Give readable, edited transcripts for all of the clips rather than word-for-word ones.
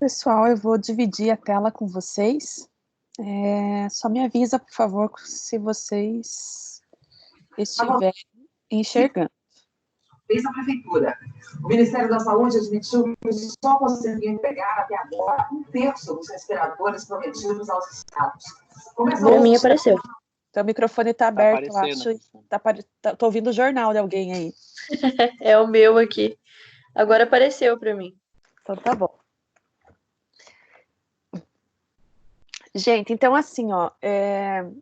Pessoal, eu vou dividir a tela com vocês. Só me avisa, por favor, se vocês estiverem enxergando. Fez a prefeitura. O Ministério da Saúde admitiu que só conseguiu entregar até agora um terço dos respiradores prometidos aos estados. Para mim apareceu. Então, o microfone está aberto, eu aparecendo. acho. Tô ouvindo o jornal de alguém aí. É o meu aqui. Agora apareceu para mim. Então, tá bom. Gente, então assim,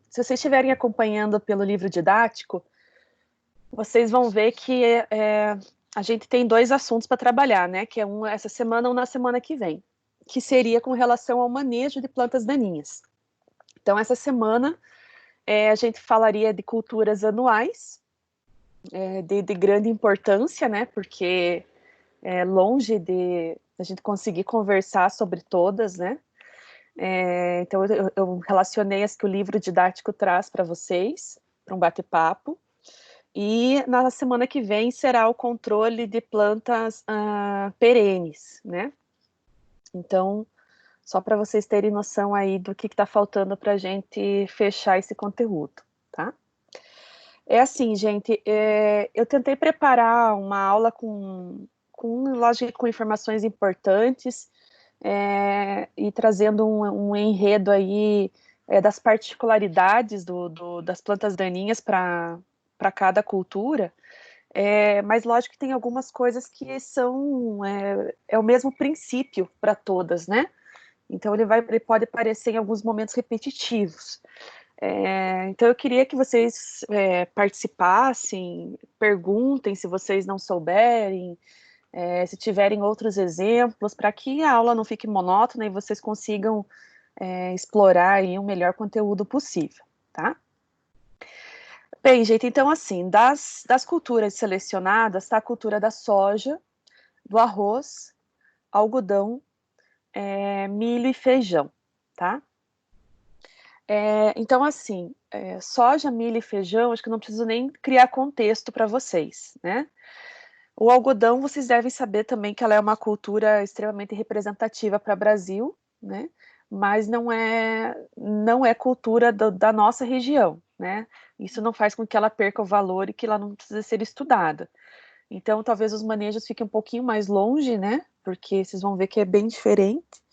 se vocês estiverem acompanhando pelo livro didático, vocês vão ver que a gente tem dois assuntos para trabalhar, né? Que é um essa semana ou na semana que vem, que seria com relação ao manejo de plantas daninhas. Então, essa semana a gente falaria de culturas anuais, de grande importância, né? Porque é longe de a gente conseguir conversar sobre todas, né? Então, eu relacionei as que o livro didático traz para vocês, para um bate-papo. E na semana que vem será o controle de plantas perenes, né? Então, só para vocês terem noção aí do que está faltando para a gente fechar esse conteúdo, tá? É assim, gente, eu tentei preparar uma aula lógico, com informações importantes, e trazendo um enredo aí das particularidades das plantas daninhas para cada cultura, mas lógico que tem algumas coisas que são o mesmo princípio para todas, né? Então ele pode parecer em alguns momentos repetitivos. Então eu queria que vocês participassem, perguntem se vocês não souberem, se tiverem outros exemplos, para que a aula não fique monótona e vocês consigam explorar aí o melhor conteúdo possível, tá? Bem, gente, então assim, das culturas selecionadas, tá a cultura da soja, do arroz, algodão, milho e feijão, tá? Então, assim, soja, milho e feijão, acho que não preciso nem criar contexto para vocês, né? O algodão, vocês devem saber também que ela é uma cultura extremamente representativa para o Brasil, né? Mas não é cultura da nossa região, né? Isso não faz com que ela perca o valor e que ela não precisa ser estudada. Então, talvez os manejos fiquem um pouquinho mais longe, né? Porque vocês vão ver que é bem diferente.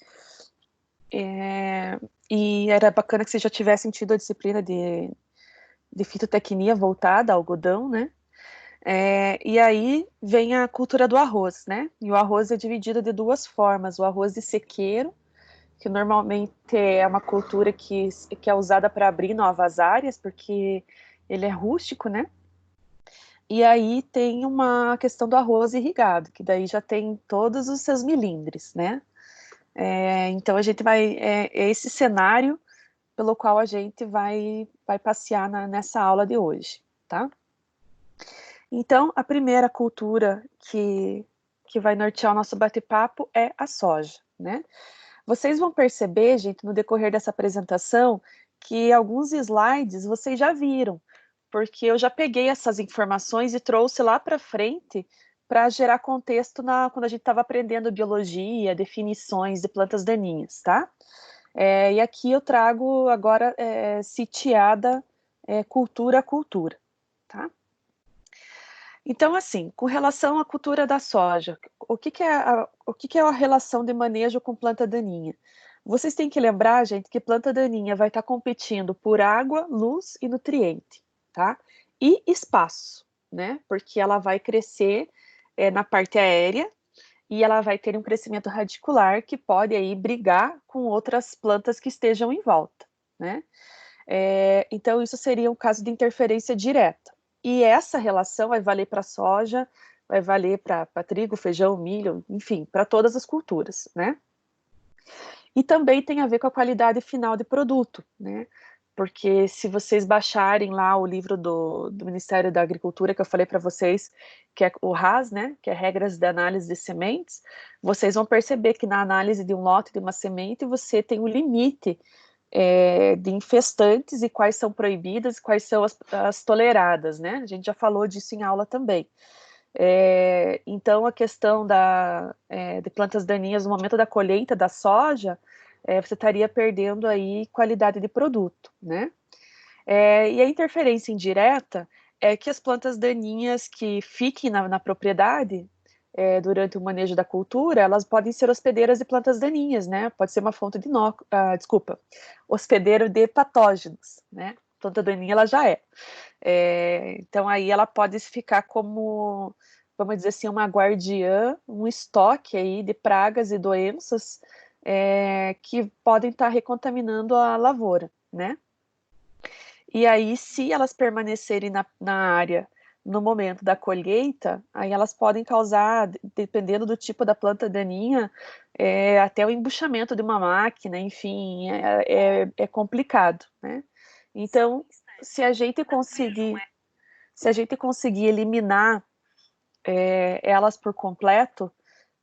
E era bacana que vocês já tivessem tido a disciplina de fitotecnia voltada ao algodão, né? E aí vem a cultura do arroz, né? E o arroz é dividido de duas formas: o arroz de sequeiro, que normalmente é uma cultura que é usada para abrir novas áreas, porque ele é rústico, né? E aí tem uma questão do arroz irrigado, que daí já tem todos os seus milindres, né? Então a gente vai... É esse cenário pelo qual a gente vai passear nessa aula de hoje, tá? Então, a primeira cultura que vai nortear o nosso bate-papo é a soja, né? Vocês vão perceber, gente, no decorrer dessa apresentação, que alguns slides vocês já viram, porque eu já peguei essas informações e trouxe lá para frente para gerar contexto quando a gente estava aprendendo biologia, definições de plantas daninhas, tá? E aqui eu trago agora sitiada cultura a cultura, tá? Então, assim, com relação à cultura da soja, o que é a relação de manejo com planta daninha? Vocês têm que lembrar, gente, que planta daninha vai estar competindo por água, luz e nutriente, tá? E espaço, né? Porque ela vai crescer na parte aérea e ela vai ter um crescimento radicular que pode aí brigar com outras plantas que estejam em volta, né? Então, isso seria um caso de interferência direta. E essa relação vai valer para soja, vai valer para trigo, feijão, milho, enfim, para todas as culturas, né? E também tem a ver com a qualidade final de produto, né? Porque se vocês baixarem lá o livro do Ministério da Agricultura, que eu falei para vocês, que é o RAS, né? Que é Regras de Análise de Sementes, vocês vão perceber que na análise de um lote de uma semente, você tem um limite de infestantes e quais são proibidas e quais são as toleradas, né? A gente já falou disso em aula também. Então, a questão de plantas daninhas no momento da colheita da soja, você estaria perdendo aí qualidade de produto, né? E a interferência indireta é que as plantas daninhas que fiquem na propriedade durante o manejo da cultura, elas podem ser hospedeiras de plantas daninhas, né? Pode ser uma fonte de hospedeiro de patógenos, né? Planta daninha ela já é. Então aí ela pode ficar como, vamos dizer assim, uma guardiã, um estoque aí de pragas e doenças que podem estar recontaminando a lavoura, né? E aí, se elas permanecerem na área no momento da colheita, aí elas podem causar, dependendo do tipo da planta daninha, até o embuchamento de uma máquina, enfim, é complicado, né? Então, se a gente conseguir, se a gente conseguir eliminar elas por completo,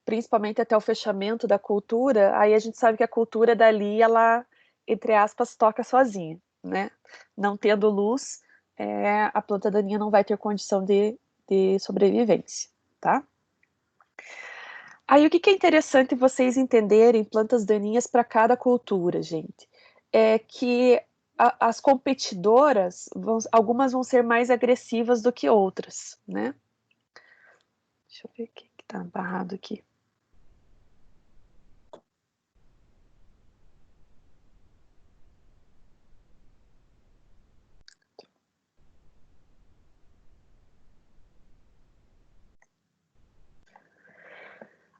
principalmente até o fechamento da cultura, aí a gente sabe que a cultura dali, ela, entre aspas, toca sozinha, né? Não tendo luz, a planta daninha não vai ter condição de sobrevivência, tá? Aí o que é interessante vocês entenderem plantas daninhas para cada cultura, gente, é que as competidoras, algumas vão ser mais agressivas do que outras, né? Deixa eu ver o que tá barrado aqui.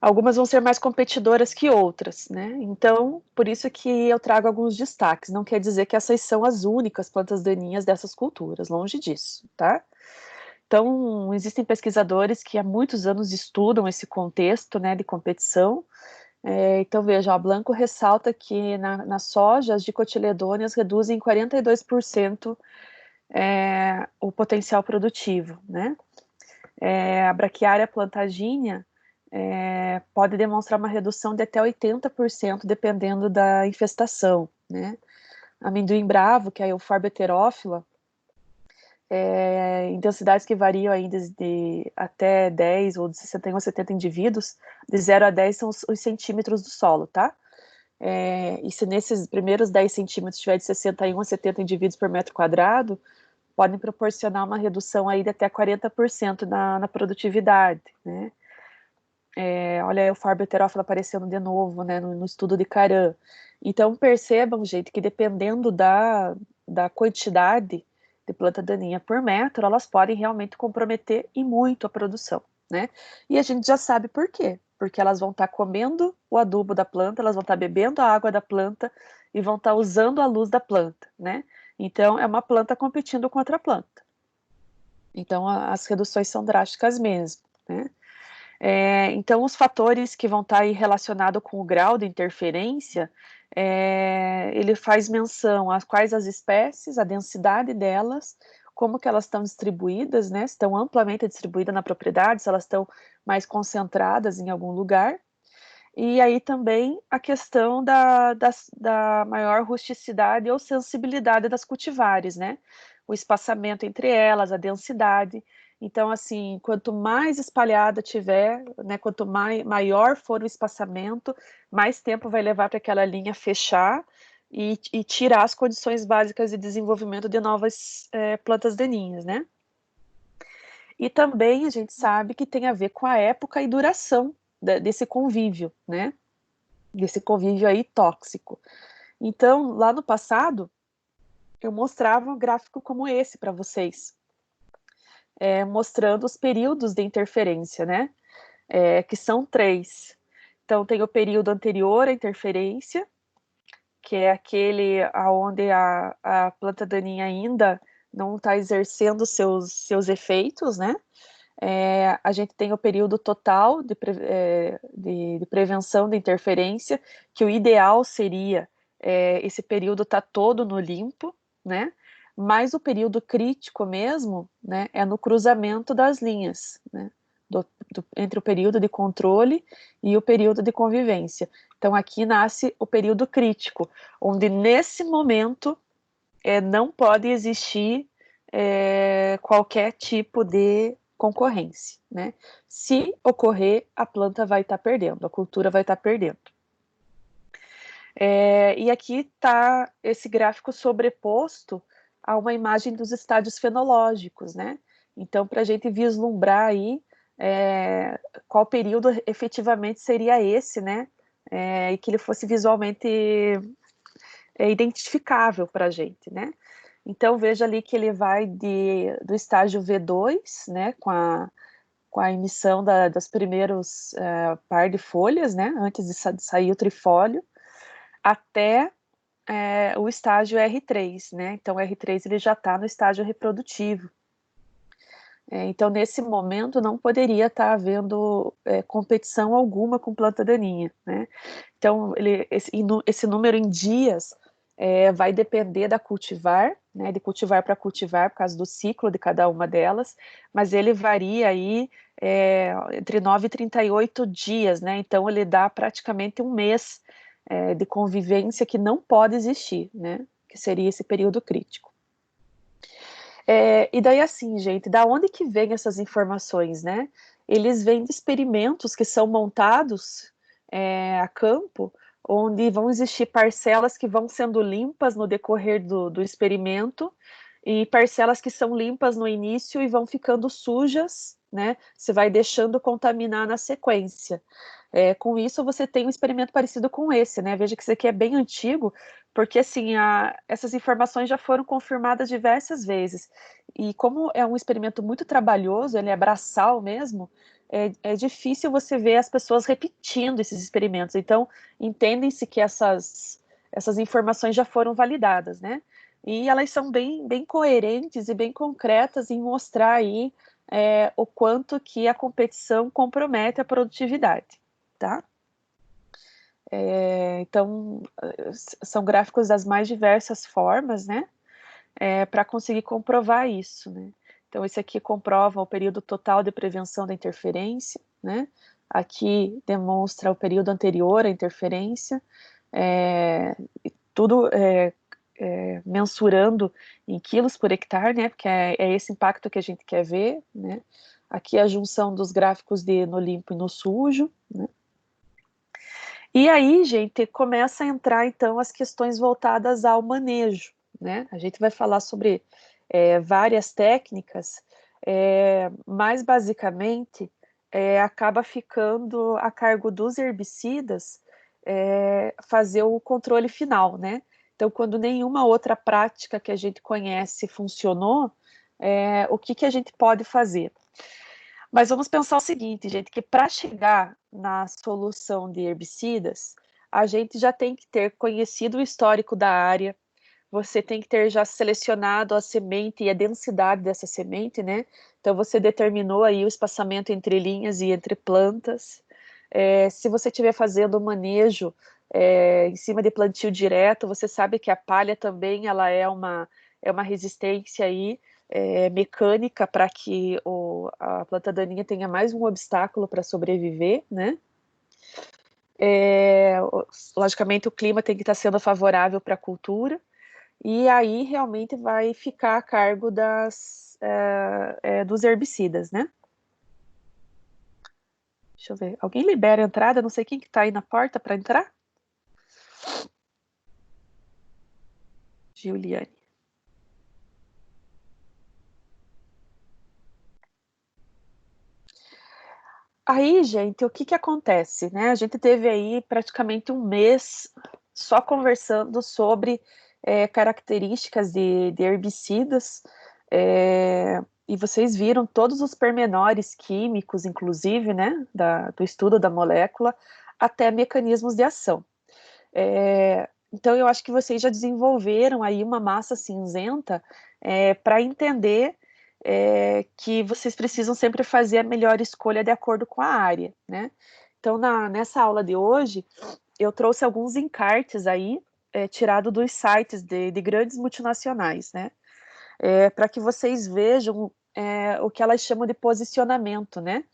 Algumas vão ser mais competidoras que outras, né? Então, por isso que eu trago alguns destaques. Não quer dizer que essas são as únicas plantas daninhas dessas culturas, longe disso, tá? Então, existem pesquisadores que há muitos anos estudam esse contexto, né, de competição. Então, veja, a Blanco ressalta que na soja, as dicotiledôneas reduzem 42% o potencial produtivo, né? A Braquiária plantagínea pode demonstrar uma redução de até 80%, dependendo da infestação, né? Amendoim bravo, que é a Euphorbia heterófila, em densidades que variam aí de até 10 ou de 61 a 70 indivíduos, de 0 a 10 são os centímetros do solo, tá? E se nesses primeiros 10 centímetros tiver de 61 a 70 indivíduos por metro quadrado, podem proporcionar uma redução aí de até 40% na produtividade, né? Olha aí o Euphorbia heterófila aparecendo de novo, né, no estudo de Caran. Então, percebam, gente, que dependendo da quantidade de planta daninha por metro, elas podem realmente comprometer e muito a produção, né? E a gente já sabe por quê. Porque elas vão estar comendo o adubo da planta, elas vão estar bebendo a água da planta e vão estar usando a luz da planta, né? Então, é uma planta competindo com outra planta. Então, as reduções são drásticas mesmo, né? Então, os fatores que vão estar aí relacionados com o grau de interferência, ele faz menção a quais as espécies, a densidade delas, como que elas estão distribuídas, né? Estão amplamente distribuídas na propriedade, se elas estão mais concentradas em algum lugar. E aí também a questão da maior rusticidade ou sensibilidade das cultivares, né? O espaçamento entre elas, a densidade. Então, assim, quanto mais espalhada tiver, né, quanto maior for o espaçamento, mais tempo vai levar para aquela linha fechar e tirar as condições básicas de desenvolvimento de novas plantas daninhas, né? E também a gente sabe que tem a ver com a época e duração desse convívio, né? Desse convívio aí tóxico. Então, lá no passado, eu mostrava um gráfico como esse para vocês, mostrando os períodos de interferência, né? Que são 3. Então, tem o período anterior à interferência, que é aquele onde a planta daninha ainda não está exercendo seus efeitos, né? A gente tem o período total de prevenção da interferência, que o ideal seria esse período estar todo no limpo, né? Mas o período crítico mesmo, né, é no cruzamento das linhas, né? Entre o período de controle e o período de convivência. Então aqui nasce o período crítico, onde nesse momento não pode existir qualquer tipo de concorrência, né? Se ocorrer, a planta vai estar perdendo, a cultura vai estar perdendo. E aqui está esse gráfico sobreposto a uma imagem dos estádios fenológicos, né? Então, para a gente vislumbrar aí qual período efetivamente seria esse, né? E que ele fosse visualmente identificável para a gente, né? Então, veja ali que ele vai do estágio V2, né? Com a emissão das primeiros par de folhas, né? Antes de sair o trifólio, até o estágio R3, né? Então, o R3 ele já está no estágio reprodutivo. Então, nesse momento, não poderia estar havendo competição alguma com planta daninha, né? Então, esse número em dias vai depender da cultivar, né? De cultivar para cultivar, por causa do ciclo de cada uma delas, mas ele varia aí entre 9 e 38 dias, né? Então, ele dá praticamente um mês de convivência que não pode existir, né? Que seria esse período crítico. E daí assim, gente, da onde que vem essas informações, né? Eles vêm de experimentos que são montados a campo, onde vão existir parcelas que vão sendo limpas no decorrer do experimento, e parcelas que são limpas no início e vão ficando sujas, né? Você vai deixando contaminar na sequência. Com isso, você tem um experimento parecido com esse, né? Veja que esse aqui é bem antigo, porque assim, essas informações já foram confirmadas diversas vezes. E como é um experimento muito trabalhoso, ele é braçal mesmo, é difícil você ver as pessoas repetindo esses experimentos. Então, entendem-se que essas informações já foram validadas, né? E elas são bem coerentes e bem concretas em mostrar aí o quanto que a competição compromete a produtividade, tá? Então, são gráficos das mais diversas formas, né? Para conseguir comprovar isso, né? Então, esse aqui comprova o período total de prevenção da interferência, né? Aqui demonstra o período anterior à interferência, tudo mensurando em quilos por hectare, né? Porque é esse impacto que a gente quer ver, né? Aqui a junção dos gráficos no limpo e no sujo, né? E aí, gente, começa a entrar, então, as questões voltadas ao manejo, né? A gente vai falar sobre várias técnicas, mas, basicamente, acaba ficando a cargo dos herbicidas fazer o controle final, né? Então, quando nenhuma outra prática que a gente conhece funcionou, o que a gente pode fazer? Mas vamos pensar o seguinte, gente, que para chegar na solução de herbicidas, a gente já tem que ter conhecido o histórico da área, você tem que ter já selecionado a semente e a densidade dessa semente, né? Então, você determinou aí o espaçamento entre linhas e entre plantas. Se você estiver fazendo o manejo em cima de plantio direto, você sabe que a palha também ela é uma resistência aí, mecânica para que a planta daninha tenha mais um obstáculo para sobreviver, né? Logicamente, o clima tem que estar sendo favorável para a cultura, e aí realmente vai ficar a cargo dos herbicidas, né? Deixa eu ver. Alguém libera a entrada? Não sei quem que está aí na porta para entrar. Giuliane. Aí, gente, o que acontece, né? A gente teve aí praticamente um mês só conversando sobre características de herbicidas, e vocês viram todos os pormenores químicos, inclusive, né, do estudo da molécula, até mecanismos de ação. Então, eu acho que vocês já desenvolveram aí uma massa cinzenta para entender que vocês precisam sempre fazer a melhor escolha de acordo com a área, né? Então, nessa aula de hoje, eu trouxe alguns encartes aí, tirado dos sites de grandes multinacionais, né? Para que vocês vejam o que elas chamam de posicionamento, né?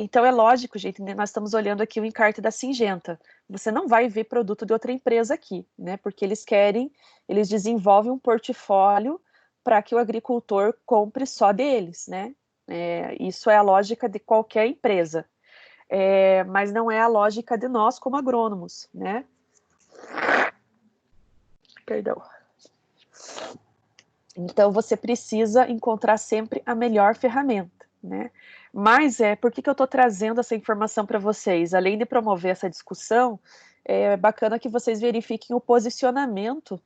Então é lógico, gente, né, nós estamos olhando aqui o encarte da Syngenta. Você não vai ver produto de outra empresa aqui, né? Porque eles desenvolvem um portfólio para que o agricultor compre só deles, né? Isso é a lógica de qualquer empresa, mas não é a lógica de nós como agrônomos, né? Perdão. Então, você precisa encontrar sempre a melhor ferramenta, né? Mas, por que eu estou trazendo essa informação para vocês? Além de promover essa discussão, é bacana que vocês verifiquem o posicionamento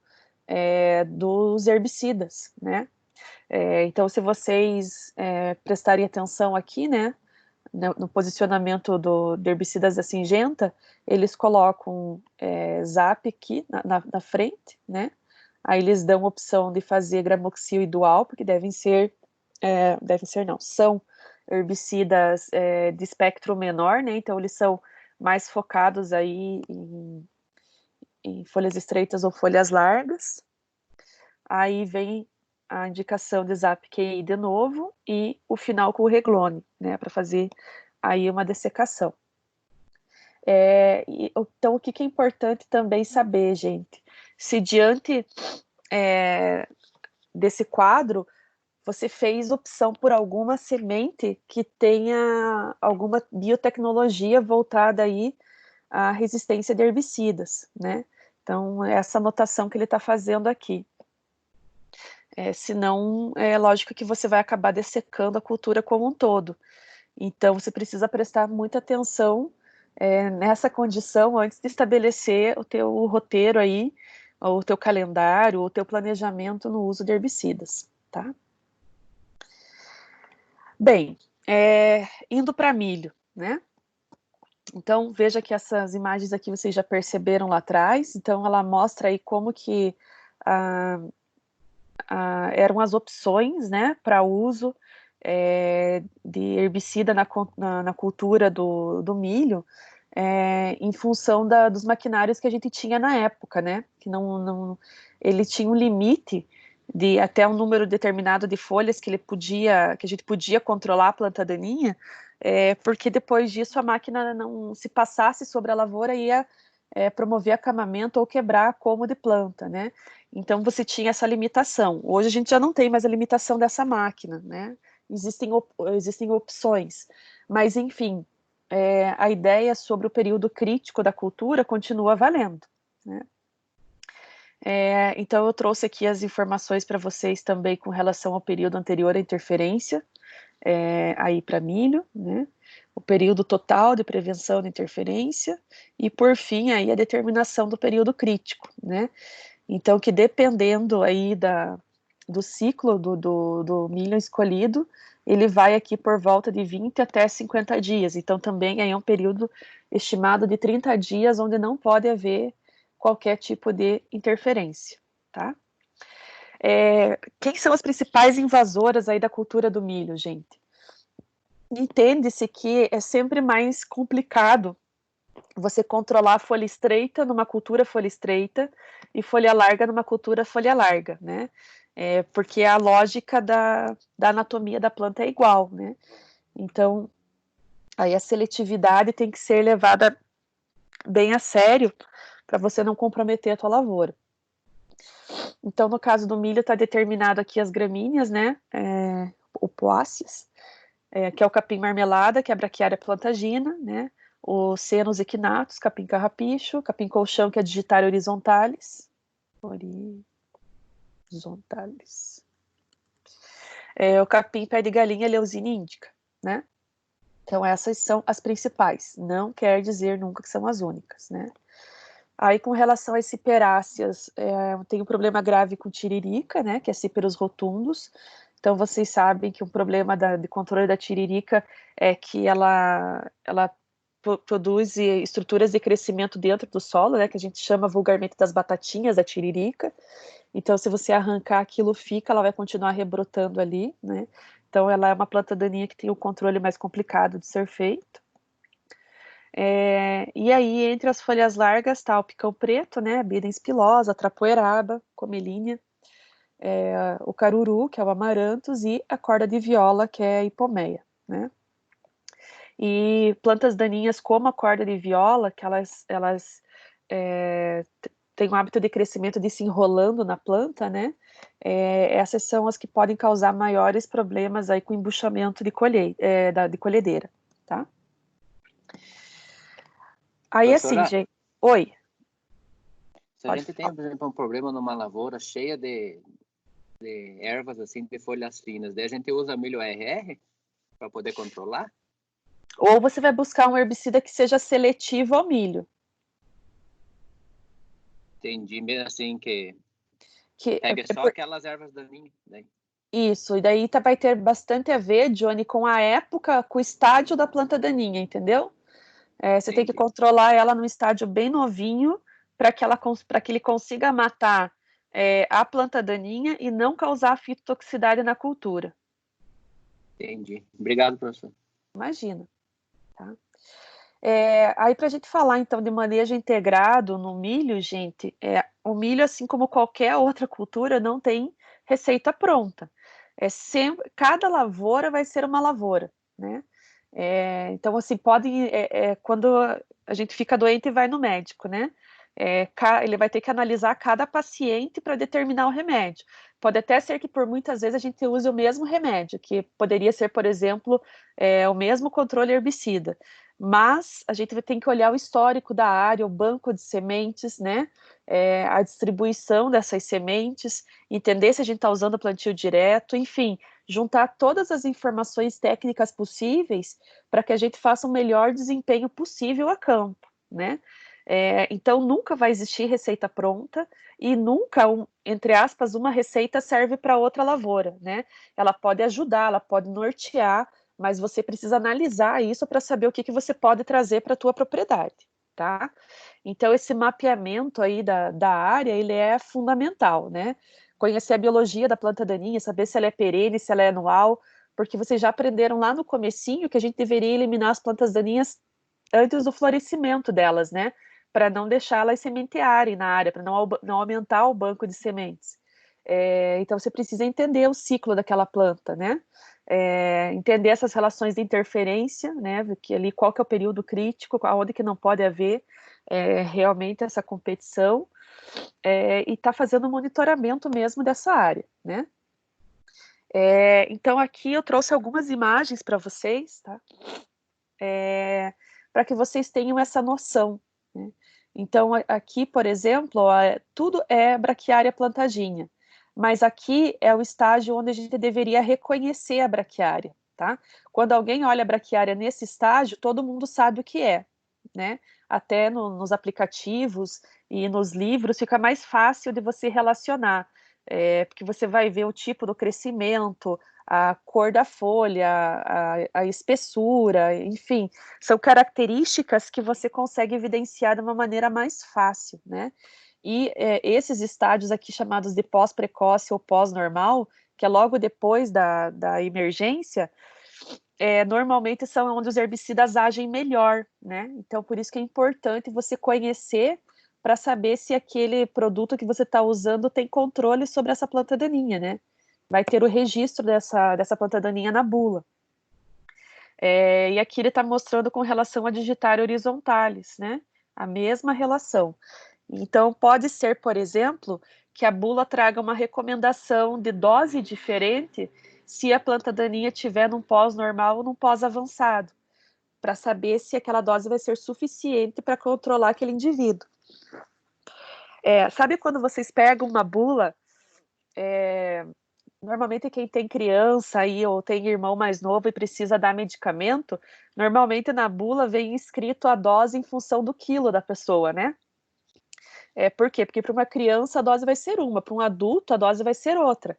dos herbicidas, né? Então, se vocês prestarem atenção aqui, né, no posicionamento de herbicidas da Syngenta, eles colocam ZAP aqui na frente, né? Aí eles dão a opção de fazer gramoxil e dual, porque são herbicidas de espectro menor, né? Então eles são mais focados aí em folhas estreitas ou folhas largas. Aí vem a indicação de ZAP-QI de novo e o final com o reglone, né? Para fazer aí uma dessecação. Então, o que é importante também saber, gente? Se diante desse quadro, você fez opção por alguma semente que tenha alguma biotecnologia voltada aí à resistência de herbicidas, né? Então, essa anotação que ele está fazendo aqui. Senão, é lógico que você vai acabar dessecando a cultura como um todo. Então, você precisa prestar muita atenção nessa condição antes de estabelecer o teu roteiro aí, o teu calendário, o teu planejamento no uso de herbicidas, tá? Bem, indo para milho, né? Então, veja que essas imagens aqui vocês já perceberam lá atrás. Então, ela mostra aí como que eram as opções, né, para uso de herbicida na cultura do milho, em função dos maquinários que a gente tinha na época, né? Que ele tinha um limite de até um número determinado de folhas que a gente podia controlar a planta daninha, porque depois disso a máquina não se passasse sobre a lavoura ia promover acamamento ou quebrar como de planta, né? Então você tinha essa limitação. Hoje a gente já não tem mais a limitação dessa máquina, né? Existem opções, mas enfim, a ideia sobre o período crítico da cultura continua valendo, né? Então eu trouxe aqui as informações para vocês também com relação ao período anterior à interferência, aí para milho, né? O período total de prevenção de interferência e, por fim, aí a determinação do período crítico, né? Então, que dependendo aí do ciclo do milho escolhido, ele vai aqui por volta de 20 até 50 dias. Então, também aí é um período estimado de 30 dias, onde não pode haver qualquer tipo de interferência, tá? Quem são as principais invasoras aí da cultura do milho, gente? Entende-se que é sempre mais complicado você controlar a folha estreita numa cultura folha estreita e folha larga numa cultura folha larga, né? Porque a lógica da anatomia da planta é igual, né? Então, aí a seletividade tem que ser levada bem a sério para você não comprometer a tua lavoura. Então, no caso do milho, está determinado aqui as gramíneas, né? O poáceas, que é o capim marmelada, que é a braquiária plantagina, né? Os senos equinatos, capim carrapicho, capim colchão, que é digitária horizontalis. O capim pé de galinha, Leusine indica, né? Então essas são as principais, não quer dizer nunca que são as únicas, né? Aí com relação às ciperáceas, tem um problema grave com tiririca, né, que é cíperos rotundos. Então vocês sabem que um problema de controle da tiririca é que ela produz estruturas de crescimento dentro do solo, né, que a gente chama vulgarmente das batatinhas da tiririca. Então, se você arrancar aquilo fica, ela vai continuar rebrotando ali, né? Então, ela é uma planta daninha que tem o controle mais complicado de ser feito. E aí, entre as folhas largas, está o picão preto, né? A bidens pilosa, a trapoeraba, comelínea, o caruru, que é o amaranthus, e a corda de viola, que é a hipomeia, né? E plantas daninhas como a corda de viola, que elas tem o hábito de crescimento de se enrolando na planta, né? Essas são as que podem causar maiores problemas aí com embuchamento de colhedeira, tá? Aí assim, Professora, gente... Oi. se a gente tem, por exemplo, um problema numa lavoura cheia de ervas, assim, de folhas finas, daí a gente usa milho RR para poder controlar? Ou você vai buscar um herbicida que seja seletivo ao milho. Entendi, mesmo assim, que Que, pega só aquelas ervas daninhas, daí. Isso, e daí vai ter bastante a ver, Johnny, com a época, com o estágio da planta daninha, entendeu? Você tem que controlar ela num estágio bem novinho para que ele consiga matar a planta daninha e não causar fitotoxicidade na cultura. Entendi. Obrigado, professor. Imagina. Tá? Aí, para a gente falar, então, de manejo integrado no milho, gente, o milho, assim como qualquer outra cultura, não tem receita pronta. Cada lavoura vai ser uma lavoura, né? Então, assim, quando a gente fica doente e vai no médico, né? Ele vai ter que analisar cada paciente para determinar o remédio. Pode até ser que por muitas vezes a gente use o mesmo remédio, que poderia ser, por exemplo, o mesmo controle herbicida. Mas a gente tem que olhar o histórico da área, o banco de sementes, né? A distribuição dessas sementes, entender se a gente está usando plantio direto, enfim, juntar todas as informações técnicas possíveis para que a gente faça o melhor desempenho possível a campo, né? Então, nunca vai existir receita pronta e nunca, entre aspas, uma receita serve para outra lavoura, né? Ela pode ajudar, ela pode nortear, mas você precisa analisar isso para saber o que você pode trazer para a tua propriedade, tá? Então, esse mapeamento aí da área, ele é fundamental, né? Conhecer a biologia da planta daninha, saber se ela é perene, se ela é anual, porque vocês já aprenderam lá no comecinho que a gente deveria eliminar as plantas daninhas antes do florescimento delas, né? Para não deixá-las sementearem na área, para não aumentar o banco de sementes. Então, você precisa entender o ciclo daquela planta, né? Entender essas relações de interferência, né? Que ali qual que é o período crítico, aonde que não pode haver realmente essa competição, e tá fazendo um monitoramento mesmo dessa área, né? Então, aqui eu trouxe algumas imagens para vocês, tá? Para que vocês tenham essa noção, né? Então, aqui, por exemplo, tudo é braquiária plantadinha, mas aqui é o estágio onde a gente deveria reconhecer a braquiária, tá? Quando alguém olha a braquiária nesse estágio, todo mundo sabe o que é, né? Até nos aplicativos e nos livros fica mais fácil de você relacionar, porque você vai ver o tipo do crescimento, a cor da folha, a espessura, enfim, são características que você consegue evidenciar de uma maneira mais fácil, né? E esses estádios aqui chamados de pós-precoce ou pós-normal, que é logo depois da emergência, normalmente são onde os herbicidas agem melhor, né? Então, por isso que é importante você conhecer para saber se aquele produto que você está usando tem controle sobre essa planta daninha, né? Vai ter o registro dessa planta daninha na bula. E aqui ele está mostrando com relação a Digitaria horizontalis, né? A mesma relação. Então, pode ser, por exemplo, que a bula traga uma recomendação de dose diferente se a planta daninha estiver num pós-normal ou num pós-avançado, para saber se aquela dose vai ser suficiente para controlar aquele indivíduo. Sabe quando vocês pegam uma bula, normalmente quem tem criança aí ou tem irmão mais novo e precisa dar medicamento, normalmente na bula vem escrito a dose em função do quilo da pessoa, né? Por quê? Porque para uma criança a dose vai ser uma, para um adulto a dose vai ser outra.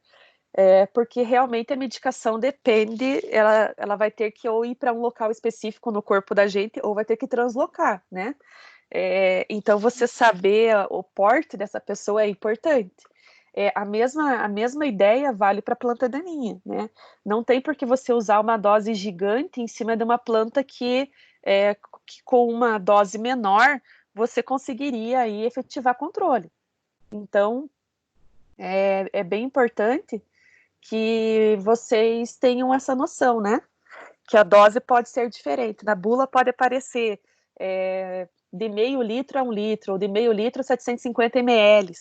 Porque realmente a medicação depende, ela vai ter que ou ir para um local específico no corpo da gente ou vai ter que translocar, né? Então você saber o porte dessa pessoa é importante. A mesma ideia vale para a planta daninha, né? Não tem por que você usar uma dose gigante em cima de uma planta que com uma dose menor você conseguiria aí efetivar controle. Então, é bem importante que vocês tenham essa noção, né? Que a dose pode ser diferente. Na bula pode aparecer de meio litro a 1 litro, ou de meio litro a 750 ml.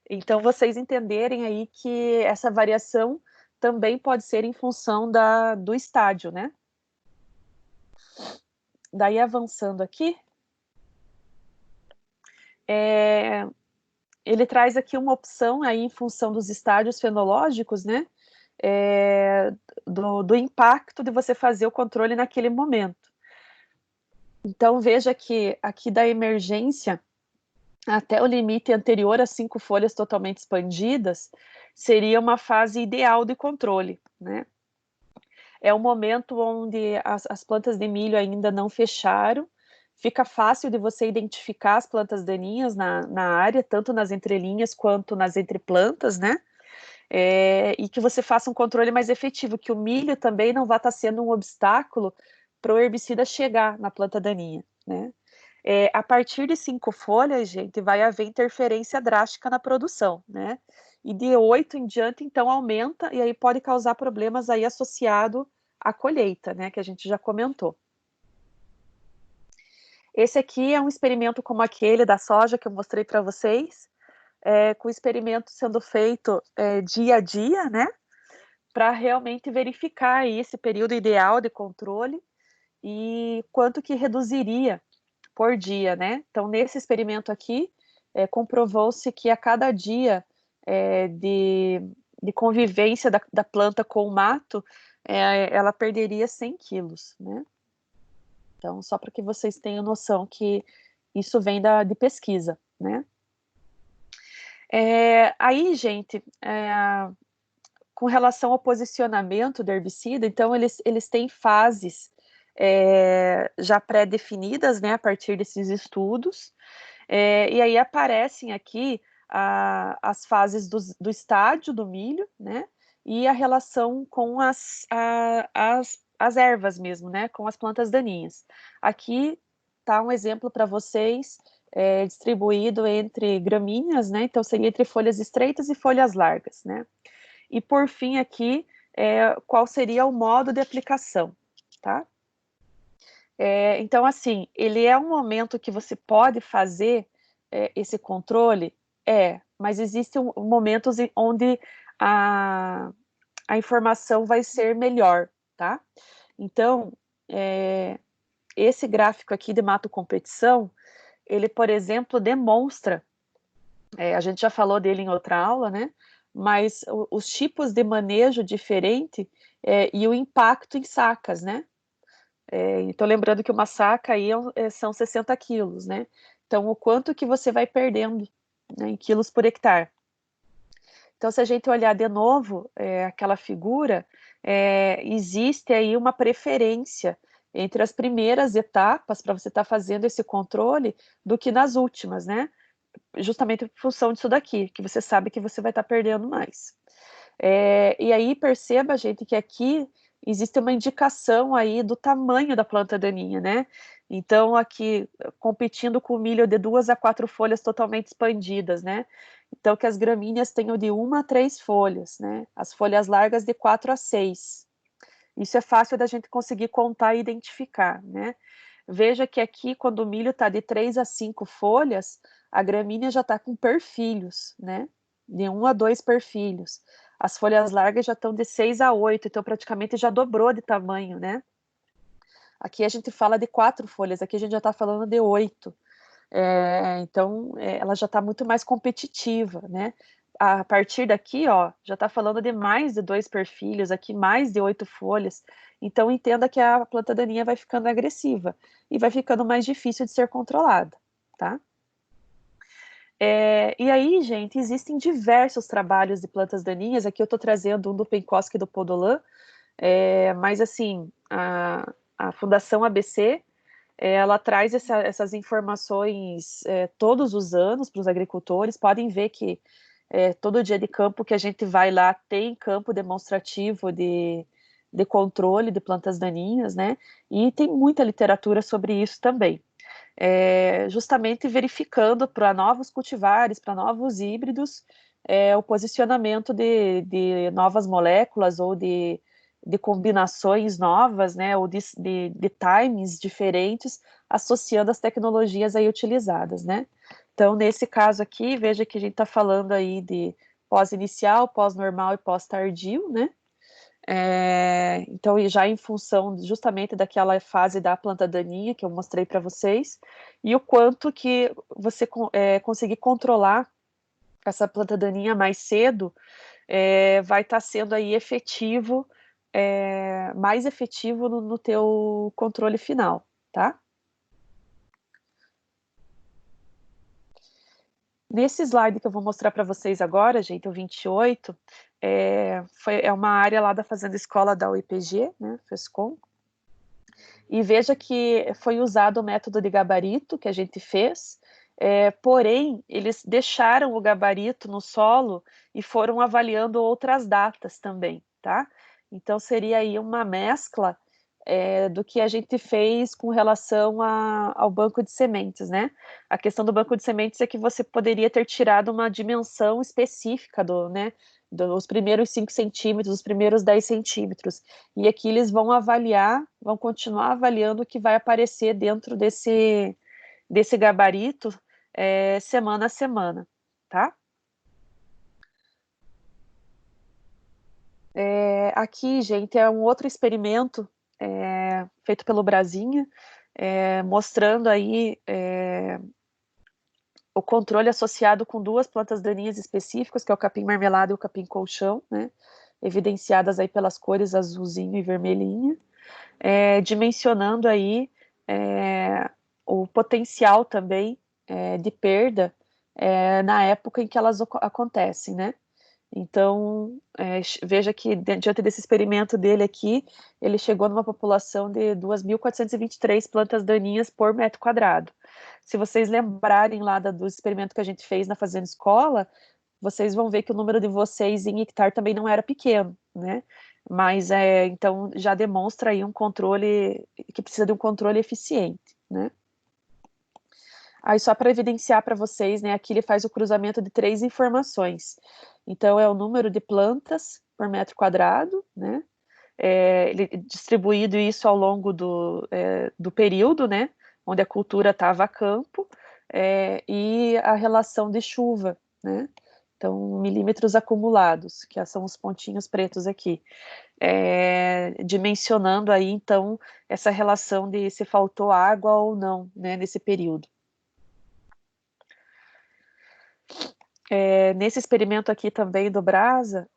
Então, vocês entenderem aí que essa variação também pode ser em função do estádio, né? Daí, avançando aqui, ele traz aqui uma opção aí em função dos estádios fenológicos, né? Do impacto de você fazer o controle naquele momento. Então, veja que aqui da emergência, até o limite anterior a 5 folhas totalmente expandidas, seria uma fase ideal de controle, né? É o momento onde as plantas de milho ainda não fecharam, fica fácil de você identificar as plantas daninhas na área, tanto nas entrelinhas quanto nas entreplantas, né? E que você faça um controle mais efetivo, que o milho também não vá estar sendo um obstáculo para o herbicida chegar na planta daninha, né? A partir de 5 folhas, gente, vai haver interferência drástica na produção, né? E de 8 em diante, então, aumenta, e aí pode causar problemas aí associado à colheita, né? Que a gente já comentou. Esse aqui é um experimento como aquele da soja que eu mostrei para vocês, com o experimento sendo feito dia a dia, né? Para realmente verificar aí esse período ideal de controle e quanto que reduziria por dia, né? Então, nesse experimento aqui, comprovou-se que a cada dia de convivência da planta com o mato, ela perderia 100 quilos, né? Então, só para que vocês tenham noção que isso vem de pesquisa, né? Aí, gente, com relação ao posicionamento do herbicida, então eles têm fases já pré-definidas, né, a partir desses estudos, e aí aparecem aqui as fases do estádio do milho, né, e a relação com as ervas mesmo, né, com as plantas daninhas. Aqui está um exemplo para vocês, distribuído entre gramíneas, né, então seria entre folhas estreitas e folhas largas, né. E por fim aqui, qual seria o modo de aplicação, tá? Então, assim, ele é um momento que você pode fazer esse controle? Mas existem momentos onde a informação vai ser melhor, tá? Então, esse gráfico aqui de mato competição, ele, por exemplo, demonstra, a gente já falou dele em outra aula, né? Mas os tipos de manejo diferente e o impacto em sacas, né? Então, lembrando que uma saca aí são 60 quilos, né? Então, o quanto que você vai perdendo, né, em quilos por hectare. Então, se a gente olhar de novo aquela figura, existe aí uma preferência entre as primeiras etapas para você estar fazendo esse controle do que nas últimas, né? Justamente em função disso daqui, que você sabe que você vai estar perdendo mais. E aí perceba, gente, que aqui existe uma indicação aí do tamanho da planta daninha, né? Então, aqui, competindo com o milho de 2 a 4 folhas totalmente expandidas, né? Então, que as gramíneas tenham de 1 a 3 folhas, né? As folhas largas de 4 a 6. Isso é fácil da gente conseguir contar e identificar, né? Veja que aqui, quando o milho está de 3 a 5 folhas, a gramínea já está com perfilhos, né? De 1 a 2 perfilhos. As folhas largas já estão de 6 a 8, então praticamente já dobrou de tamanho, né? Aqui a gente fala de 4 folhas, aqui a gente já está falando de 8. Então, ela já está muito mais competitiva, né? A partir daqui, ó, já está falando de mais de 2 perfilhos, aqui mais de 8 folhas. Então, entenda que a planta daninha vai ficando agressiva e vai ficando mais difícil de ser controlada, tá? E aí, gente, existem diversos trabalhos de plantas daninhas. Aqui eu estou trazendo um do Penkoski e do Podolan, mas assim, a Fundação ABC, ela traz essas informações todos os anos para os agricultores. Podem ver que todo dia de campo que a gente vai lá tem campo demonstrativo de controle de plantas daninhas, né? E tem muita literatura sobre isso também. Justamente verificando para novos cultivares, para novos híbridos, o posicionamento de novas moléculas ou de combinações novas, né, ou de timings diferentes associando as tecnologias aí utilizadas, né? Então, nesse caso aqui, veja que a gente está falando aí de pós-inicial, pós-normal e pós-tardio, né? Então, já em função justamente daquela fase da planta daninha que eu mostrei para vocês, e o quanto que você conseguir controlar essa planta daninha mais cedo, vai estar sendo aí efetivo, mais efetivo no teu controle final, tá? Nesse slide que eu vou mostrar para vocês agora, gente, o 28, é uma área lá da Fazenda Escola da UEPG, né, FESCOM, e veja que foi usado o método de gabarito que a gente fez, porém, eles deixaram o gabarito no solo e foram avaliando outras datas também, tá? Então, seria aí uma mescla do que a gente fez com relação ao banco de sementes, né? A questão do banco de sementes é que você poderia ter tirado uma dimensão específica dos primeiros 5 centímetros, os primeiros 10 centímetros. E aqui eles vão avaliar, vão continuar avaliando o que vai aparecer dentro desse gabarito semana a semana, tá? Aqui, gente, é um outro experimento feito pelo Brasinha, mostrando aí o controle associado com 2 plantas daninhas específicas, que é o capim marmelada e o capim colchão, né, evidenciadas aí pelas cores azulzinho e vermelhinha, dimensionando aí o potencial também de perda na época em que elas acontecem, né? Então, veja que diante desse experimento dele aqui, ele chegou numa população de 2.423 plantas daninhas por metro quadrado. Se vocês lembrarem lá do experimento que a gente fez na Fazenda Escola, vocês vão ver que o número de vocês em hectare também não era pequeno, né? Mas, então, já demonstra aí um controle, que precisa de um controle eficiente, né? Aí, só para evidenciar para vocês, né, aqui ele faz o cruzamento de 3 informações. Então, é o número de plantas por metro quadrado, né? Ele distribuído isso ao longo do período, né? Onde a cultura estava a campo, e a relação de chuva, né? Então, milímetros acumulados, que são os pontinhos pretos aqui. Dimensionando aí, então, essa relação de se faltou água ou não, né, nesse período. Nesse experimento aqui também do Brasa,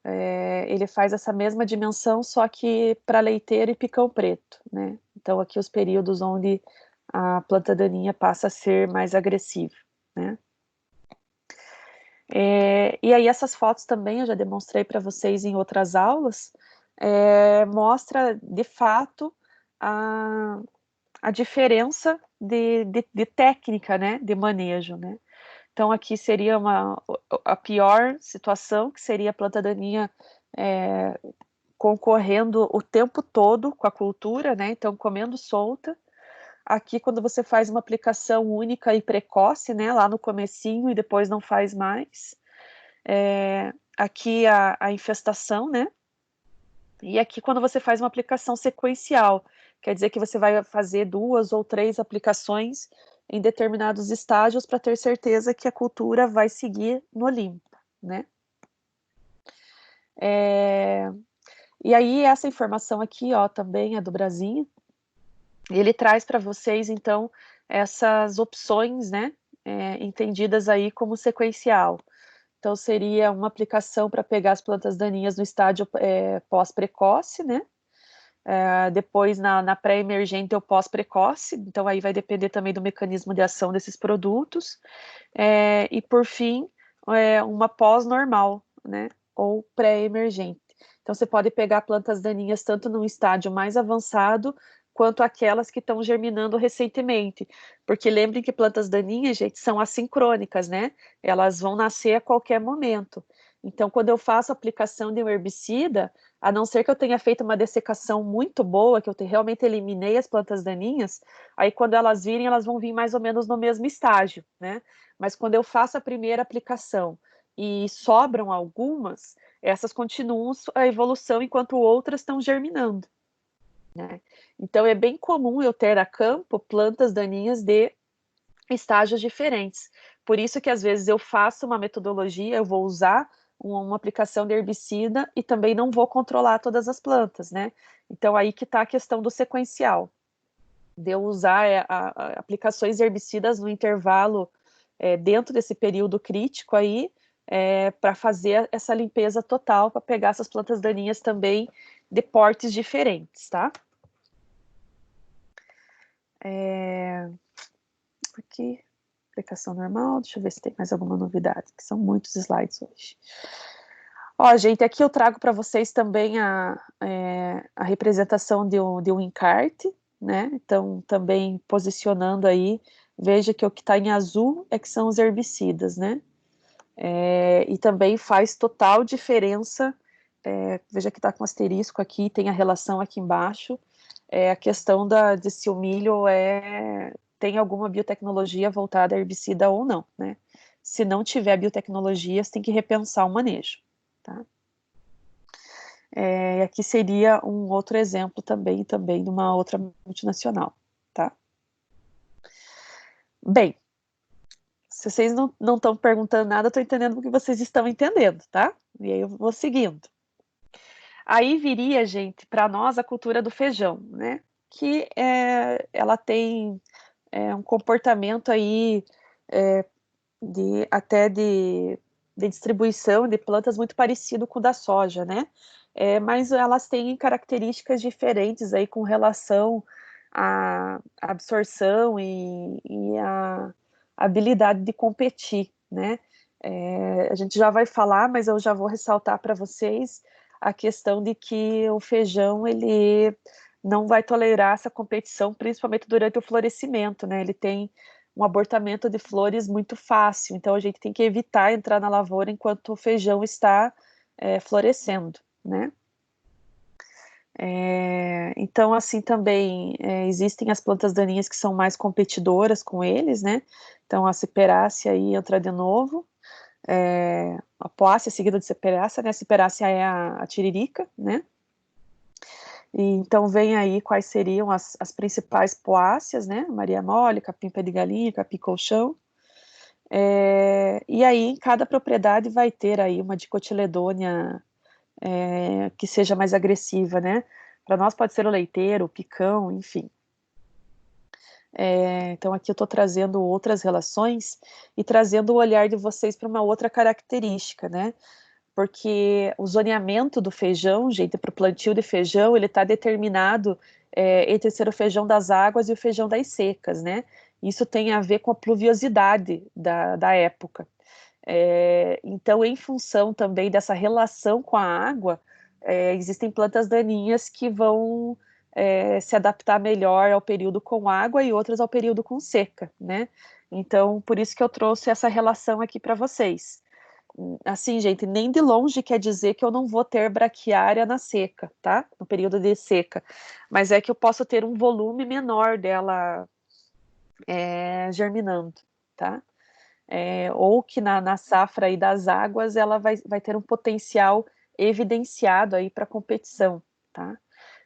ele faz essa mesma dimensão, só que para leiteiro e picão preto, né? Então, aqui os períodos onde a planta daninha passa a ser mais agressiva, né? E aí essas fotos também eu já demonstrei para vocês em outras aulas, mostra de fato a diferença de técnica, né, de manejo, né? Então, aqui seria a pior situação, que seria a planta daninha concorrendo o tempo todo com a cultura, né? Então, comendo solta. Aqui, quando você faz uma aplicação única e precoce, né? Lá no comecinho e depois não faz mais. Aqui a infestação, né? E aqui, quando você faz uma aplicação sequencial, quer dizer que você vai fazer 2 ou 3 aplicações em determinados estágios para ter certeza que a cultura vai seguir no limpo, né? E aí, essa informação aqui, ó, também é do Brasil. Ele traz para vocês, então, essas opções, né, entendidas aí como sequencial. Então, seria uma aplicação para pegar as plantas daninhas no estágio pós-precoce, né? Depois na pré-emergente ou pós-precoce, então aí vai depender também do mecanismo de ação desses produtos, e por fim, uma pós-normal, né, ou pré-emergente. Então você pode pegar plantas daninhas tanto num estágio mais avançado, quanto aquelas que estão germinando recentemente, porque lembrem que plantas daninhas, gente, são assincrônicas, né, elas vão nascer a qualquer momento. Então, quando eu faço a aplicação de um herbicida, a não ser que eu tenha feito uma dessecação muito boa, que eu realmente eliminei as plantas daninhas, aí quando elas virem, elas vão vir mais ou menos no mesmo estágio, né? Mas quando eu faço a primeira aplicação e sobram algumas, essas continuam a evolução enquanto outras estão germinando, né? Então, é bem comum eu ter a campo plantas daninhas de estágios diferentes. Por isso que, às vezes, eu faço uma metodologia, eu vou usar uma aplicação de herbicida e também não vou controlar todas as plantas, né? Então, aí que está a questão do sequencial, de eu usar aplicações herbicidas no intervalo dentro desse período crítico aí, para fazer essa limpeza total, para pegar essas plantas daninhas também de portes diferentes, tá? Aqui, aplicação normal, deixa eu ver se tem mais alguma novidade, que são muitos slides hoje. Ó, gente, aqui eu trago para vocês também a representação de um encarte, né? Então, também posicionando aí, veja que o que está em azul é que são os herbicidas, né? E também faz total diferença, veja que está com asterisco aqui, tem a relação aqui embaixo, a questão de se o milho tem alguma biotecnologia voltada a herbicida ou não, né? Se não tiver biotecnologia, você tem que repensar o manejo, tá? Aqui seria um outro exemplo também de uma outra multinacional, tá? Bem, se vocês não estão perguntando nada, eu estou entendendo o que vocês estão entendendo, tá? E aí eu vou seguindo. Aí viria, gente, para nós a cultura do feijão, né? Que ela tem um comportamento aí de distribuição de plantas muito parecido com o da soja, né? Mas elas têm características diferentes aí com relação à absorção e à habilidade de competir, né? A gente já vai falar, mas eu já vou ressaltar para vocês a questão de que o feijão, ele não vai tolerar essa competição, principalmente durante o florescimento, né? Ele tem um abortamento de flores muito fácil, então a gente tem que evitar entrar na lavoura enquanto o feijão está florescendo, né? Então, assim, também existem as plantas daninhas que são mais competidoras com eles, né? Então, a ciperácea aí entra de novo, a poácea seguida de ciperácea, né? A ciperácea é a tiririca, né? E, então, vem aí quais seriam as principais poáceas, né? Maria Mole, capim pé de galinha, capim colchão. E aí, em cada propriedade vai ter aí uma dicotiledônia que seja mais agressiva, né? Para nós pode ser o leiteiro, o picão, enfim. Então, aqui eu estou trazendo outras relações e trazendo o olhar de vocês para uma outra característica, né? Porque o zoneamento do feijão, gente, para o plantio de feijão, ele está determinado entre ser o feijão das águas e o feijão das secas, né? Isso tem a ver com a pluviosidade da época. Então, em função também dessa relação com a água, existem plantas daninhas que vão se adaptar melhor ao período com água e outras ao período com seca, né? Então, por isso que eu trouxe essa relação aqui para vocês. Assim, gente, nem de longe quer dizer que eu não vou ter braquiária na seca, tá? No período de seca. Mas é que eu posso ter um volume menor dela germinando, tá? Ou que na safra aí das águas ela vai ter um potencial evidenciado aí para competição, tá?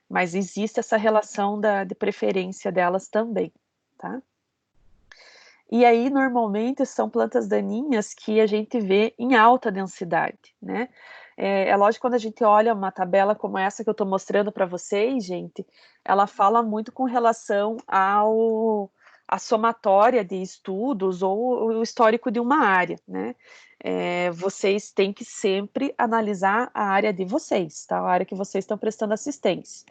Mas existe essa relação de preferência delas também, tá? E aí, normalmente, são plantas daninhas que a gente vê em alta densidade, né? Lógico, quando a gente olha uma tabela como essa que eu estou mostrando para vocês, gente, ela fala muito com relação à somatória de estudos ou o histórico de uma área, né? Vocês têm que sempre analisar a área de vocês, tá? A área que vocês estão prestando assistência,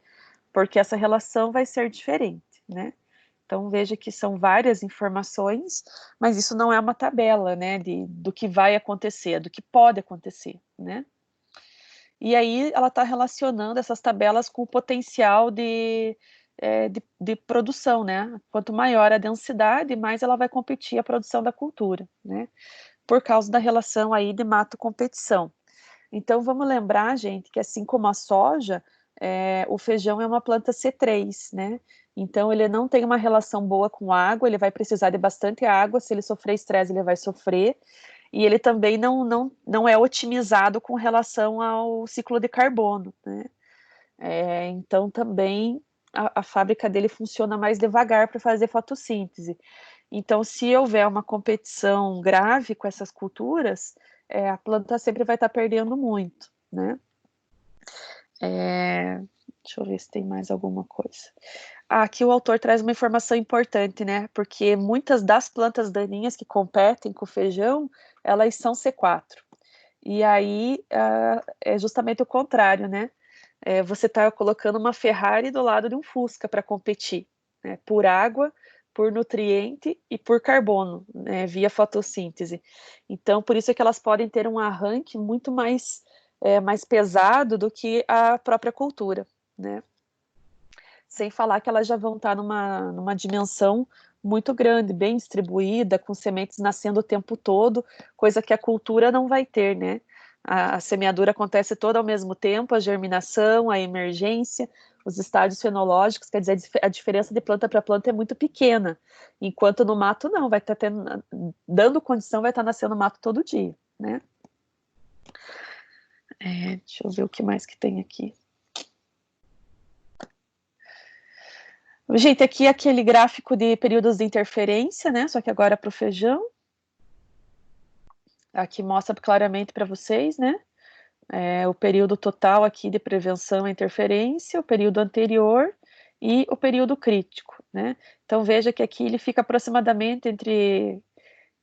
porque essa relação vai ser diferente, né? Então, veja que são várias informações, mas isso não é uma tabela, né, do que vai acontecer, do que pode acontecer, né? E aí ela está relacionando essas tabelas com o potencial de produção, né? Quanto maior a densidade, mais ela vai competir a produção da cultura, né? Por causa da relação aí de mato-competição. Então, vamos lembrar, gente, que assim como a soja, o feijão é uma planta C3, né? Então, ele não tem uma relação boa com água, ele vai precisar de bastante água, se ele sofrer estresse, ele vai sofrer, e ele também não é otimizado com relação ao ciclo de carbono, né? Então, também a fábrica dele funciona mais devagar para fazer fotossíntese. Então, se houver uma competição grave com essas culturas, a planta sempre vai estar perdendo muito, né? Deixa eu ver se tem mais alguma coisa. Aqui o autor traz uma informação importante, né? Porque muitas das plantas daninhas que competem com o feijão, elas são C4. E aí é justamente o contrário, né? Você está colocando uma Ferrari do lado de um Fusca para competir, né? Por água, por nutriente e por carbono, né? Via fotossíntese. Então, por isso é que elas podem ter um arranque muito mais pesado do que a própria cultura, né? Sem falar que elas já vão estar numa dimensão muito grande, bem distribuída, com sementes nascendo o tempo todo, coisa que a cultura não vai ter, né? A semeadura acontece toda ao mesmo tempo, a germinação, a emergência, os estágios fenológicos, quer dizer, a diferença de planta para planta é muito pequena, enquanto no mato não, vai estar dando condição, vai estar nascendo mato todo dia, né? Deixa eu ver o que mais que tem aqui. Gente, aqui é aquele gráfico de períodos de interferência, né? Só que agora para o feijão. Aqui mostra claramente para vocês, né? O período total aqui de prevenção à interferência, o período anterior e o período crítico, né? Então veja que aqui ele fica aproximadamente entre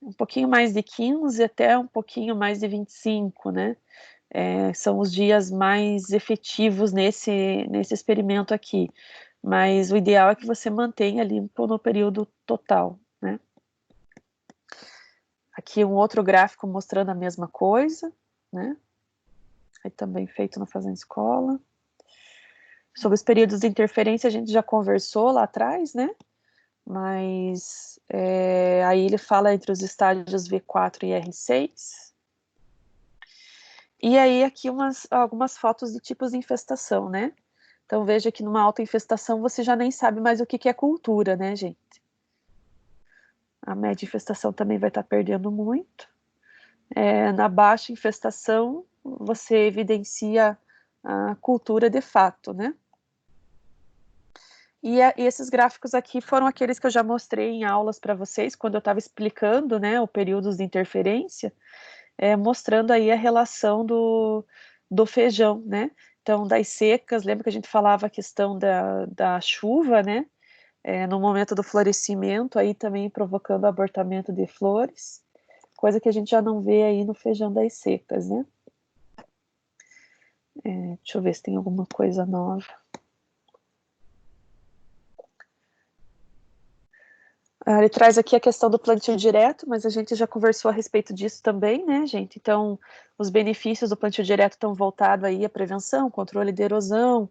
um pouquinho mais de 15 até um pouquinho mais de 25, né? São os dias mais efetivos nesse experimento aqui. Mas o ideal é que você mantenha limpo no período total, né? Aqui um outro gráfico mostrando a mesma coisa, né? Aí também feito na Fazenda Escola. Sobre os períodos de interferência a gente já conversou lá atrás, né? Mas aí ele fala entre os estágios V4 e R6. E aí aqui algumas fotos de tipos de infestação, né? Então veja que numa autoinfestação você já nem sabe mais o que é cultura, né, gente? A média infestação também vai estar perdendo muito. Na baixa infestação você evidencia a cultura de fato, né? E esses gráficos aqui foram aqueles que eu já mostrei em aulas para vocês, quando eu estava explicando, né, o períodos de interferência, mostrando aí a relação do feijão, né? Então, das secas, lembra que a gente falava a questão da chuva, né? No momento do florescimento, aí também provocando abortamento de flores, coisa que a gente já não vê aí no feijão das secas, né? Deixa eu ver se tem alguma coisa nova. Ele traz aqui a questão do plantio direto, mas a gente já conversou a respeito disso também, né, gente? Então, os benefícios do plantio direto estão voltados aí à prevenção, controle de erosão,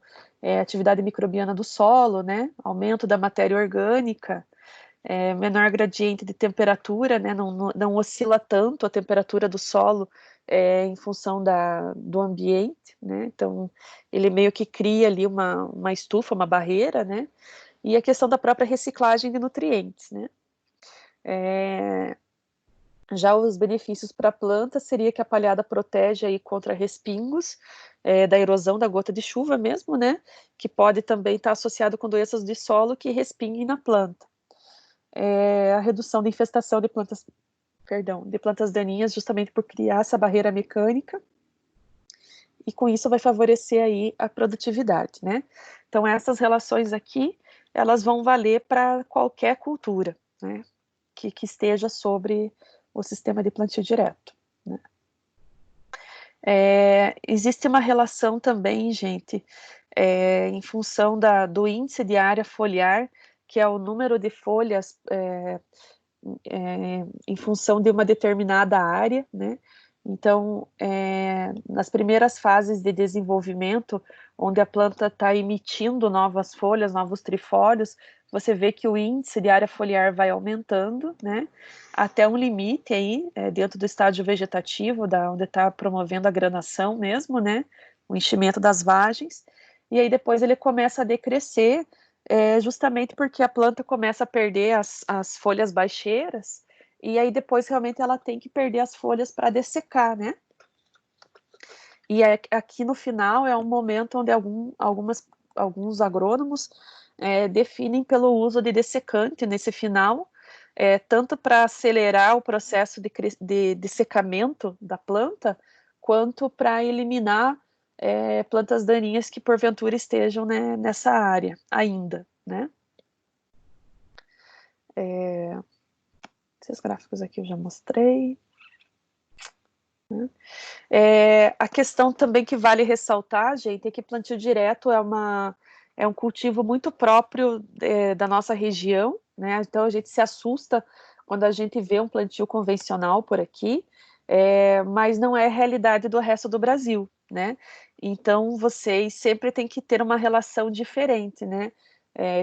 atividade microbiana do solo, né? Aumento da matéria orgânica, menor gradiente de temperatura, né? Não oscila tanto a temperatura do solo em função do ambiente, né? Então, ele meio que cria ali uma estufa, uma barreira, né? E a questão da própria reciclagem de nutrientes, né? Já os benefícios para a planta seria que a palhada protege aí contra respingos, da erosão da gota de chuva mesmo, né? Que pode também estar associado com doenças de solo que respinguem na planta. A redução da infestação de plantas daninhas, justamente por criar essa barreira mecânica, e com isso vai favorecer aí a produtividade, né? Então essas relações aqui, elas vão valer para qualquer cultura, né? Que esteja sobre o sistema de plantio direto, né? Existe uma relação também, gente, em função do índice de área foliar, que é o número de folhas em função de uma determinada área, né? Então, nas primeiras fases de desenvolvimento, onde a planta está emitindo novas folhas, novos trifólios, você vê que o índice de área foliar vai aumentando, né? Até um limite aí, dentro do estágio vegetativo, onde está promovendo a granação mesmo, né? O enchimento das vagens. E aí depois ele começa a decrescer, justamente porque a planta começa a perder as folhas baixeiras, e aí depois realmente ela tem que perder as folhas para dessecar, né? E aqui no final é um momento onde alguns agrônomos definem pelo uso de dessecante nesse final, tanto para acelerar o processo de secamento da planta, quanto para eliminar plantas daninhas que porventura estejam, né, nessa área ainda, né? Esses gráficos aqui eu já mostrei. Né? A questão também que vale ressaltar, gente, é que plantio direto é um cultivo muito próprio da nossa região, né? Então a gente se assusta quando a gente vê um plantio convencional por aqui, mas não é a realidade do resto do Brasil, né? Então vocês sempre têm que ter uma relação diferente, né?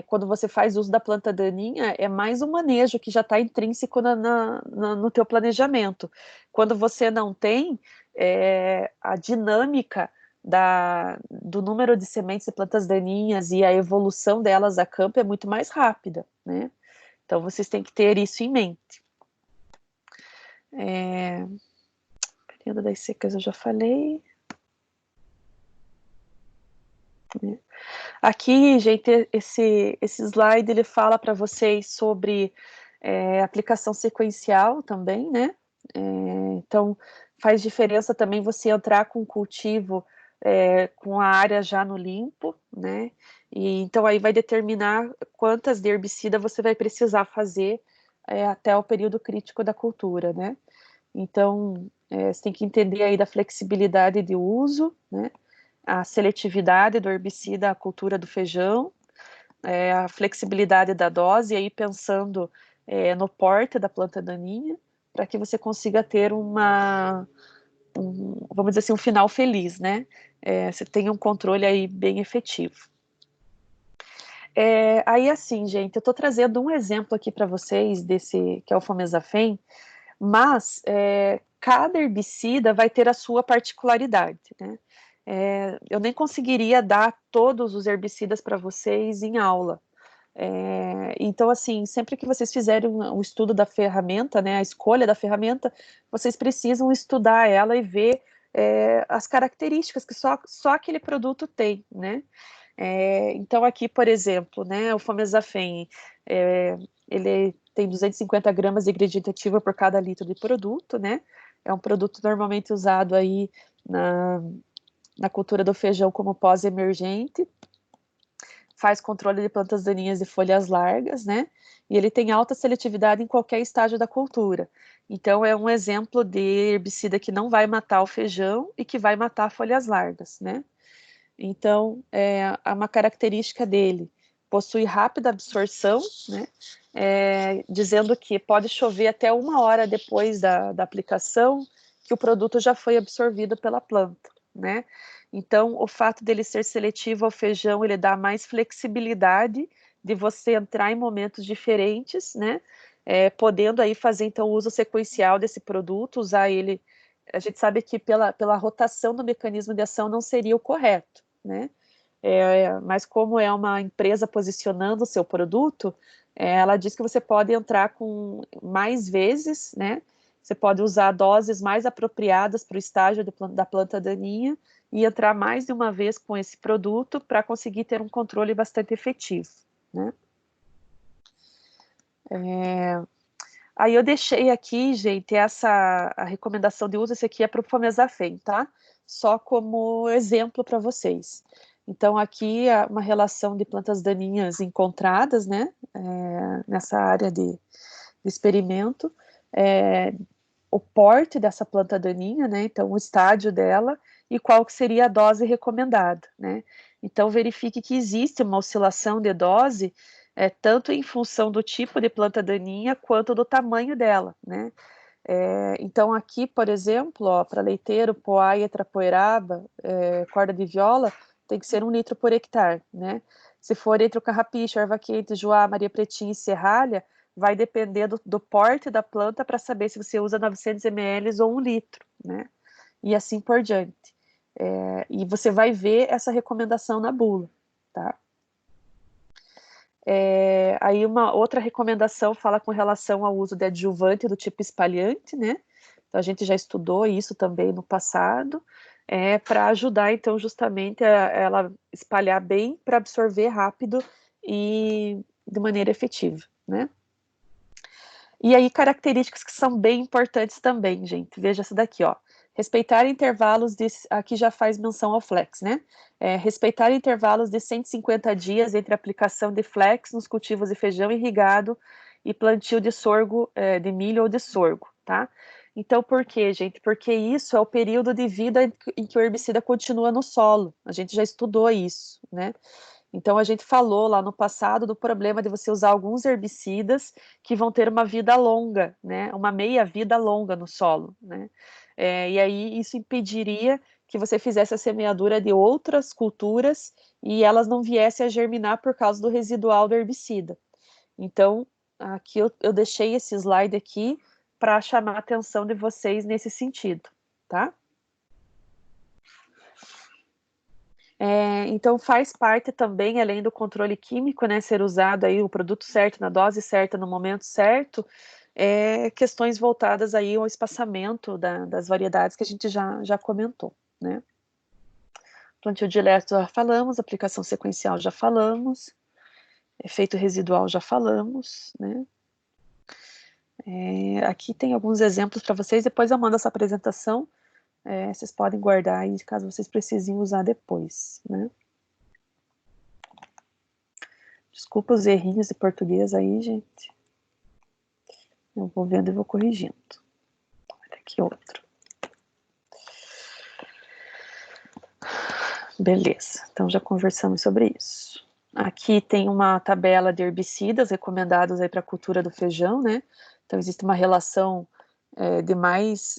Quando você faz uso da planta daninha, é mais um manejo que já está intrínseco no teu planejamento. Quando você não tem, a dinâmica do número de sementes de plantas daninhas e a evolução delas a campo é muito mais rápida, né? Então, vocês têm que ter isso em mente. Período das secas eu já falei. Aqui, gente, esse slide, ele fala para vocês sobre aplicação sequencial também, né? Então, faz diferença também você entrar com cultivo com a área já no limpo, né? E então aí vai determinar quantas de herbicida você vai precisar fazer até o período crítico da cultura, né? Então, você tem que entender aí da flexibilidade de uso, né? A seletividade do herbicida à cultura do feijão, a flexibilidade da dose, e aí pensando no porte da planta daninha, para que você consiga ter vamos dizer assim, um final feliz, né? Você tenha um controle aí bem efetivo. Aí assim, gente, eu estou trazendo um exemplo aqui para vocês desse, que é o Fomezafem, mas cada herbicida vai ter a sua particularidade, né? Eu nem conseguiria dar todos os herbicidas para vocês em aula. Então, assim, sempre que vocês fizerem um estudo da ferramenta, né, a escolha da ferramenta, vocês precisam estudar ela e ver as características que só aquele produto tem, né? Então, aqui, por exemplo, né, o Fomezafem, ele tem 250 gramas de ingrediente ativo por cada litro de produto, né? É um produto normalmente usado aí na cultura do feijão como pós-emergente, faz controle de plantas daninhas e folhas largas, né? E ele tem alta seletividade em qualquer estágio da cultura. Então, é um exemplo de herbicida que não vai matar o feijão e que vai matar folhas largas, né? Então, uma característica dele, possui rápida absorção, né? Dizendo que pode chover até 1 hora depois da aplicação, que o produto já foi absorvido pela planta, né? Então, o fato dele ser seletivo ao feijão, ele dá mais flexibilidade de você entrar em momentos diferentes, né? Podendo aí fazer, então, o uso sequencial desse produto, usar ele. A gente sabe que pela rotação do mecanismo de ação não seria o correto, né? Mas como é uma empresa posicionando o seu produto, ela diz que você pode entrar com mais vezes, né? Você pode usar doses mais apropriadas para o estágio da planta daninha e entrar mais de uma vez com esse produto para conseguir ter um controle bastante efetivo, né? Aí eu deixei aqui, gente, a recomendação de uso, esse aqui é para o Fomezafem, tá? Só como exemplo para vocês. Então, aqui é uma relação de plantas daninhas encontradas, né? Nessa área de experimento. O porte dessa planta daninha, né? Então, o estágio dela e qual que seria a dose recomendada, né? Então, verifique que existe uma oscilação de dose tanto em função do tipo de planta daninha quanto do tamanho dela, né? Então, aqui, por exemplo, para leiteiro, poá e etrapoeraba, corda de viola, tem que ser 1 litro por hectare, né? Se for entre o carrapicho, erva quente, joá, maria pretinha e serralha, vai depender do porte da planta para saber se você usa 900 ml ou 1 litro, né? E assim por diante. E você vai ver essa recomendação na bula, tá? Aí uma outra recomendação fala com relação ao uso de adjuvante do tipo espalhante, né? Então a gente já estudou isso também no passado, para ajudar então justamente ela espalhar bem para absorver rápido e de maneira efetiva, né? E aí, características que são bem importantes também, gente. Veja essa daqui, ó. Respeitar intervalos de... Aqui já faz menção ao flex, né? Respeitar intervalos de 150 dias entre a aplicação de flex nos cultivos de feijão irrigado e plantio de sorgo, de milho ou de sorgo, tá? Então, por quê, gente? Porque isso é o período de vida em que o herbicida continua no solo. A gente já estudou isso, né? Então, a gente falou lá no passado do problema de você usar alguns herbicidas que vão ter uma vida longa, né? Uma meia-vida longa no solo, né? E aí isso impediria que você fizesse a semeadura de outras culturas e elas não viessem a germinar por causa do residual do herbicida. Então, aqui eu deixei esse slide aqui para chamar a atenção de vocês nesse sentido, tá? Então faz parte também, além do controle químico, né, ser usado aí o produto certo, na dose certa, no momento certo, questões voltadas aí ao espaçamento das variedades que a gente já comentou, né. Plantio direto já falamos, aplicação sequencial já falamos, efeito residual já falamos, né. Aqui tem alguns exemplos para vocês, depois eu mando essa apresentação, vocês podem guardar aí, caso vocês precisem usar depois, né. Desculpa os errinhos de português aí, gente. Eu vou vendo e vou corrigindo. Olha aqui outro. Beleza, então já conversamos sobre isso. Aqui tem uma tabela de herbicidas recomendados aí para a cultura do feijão, né? Então existe uma relação de mais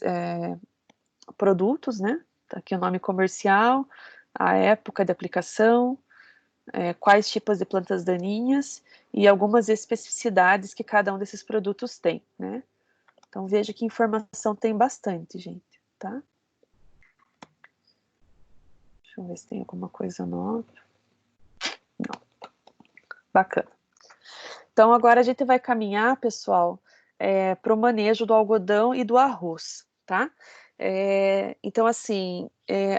produtos, né? Tá aqui o nome comercial, a época de aplicação, quais tipos de plantas daninhas e algumas especificidades que cada um desses produtos tem, né? Então veja que informação tem bastante, gente, tá? Deixa eu ver se tem alguma coisa nova. Não. Bacana. Então agora a gente vai caminhar, pessoal, para o manejo do algodão e do arroz, tá? Então, assim,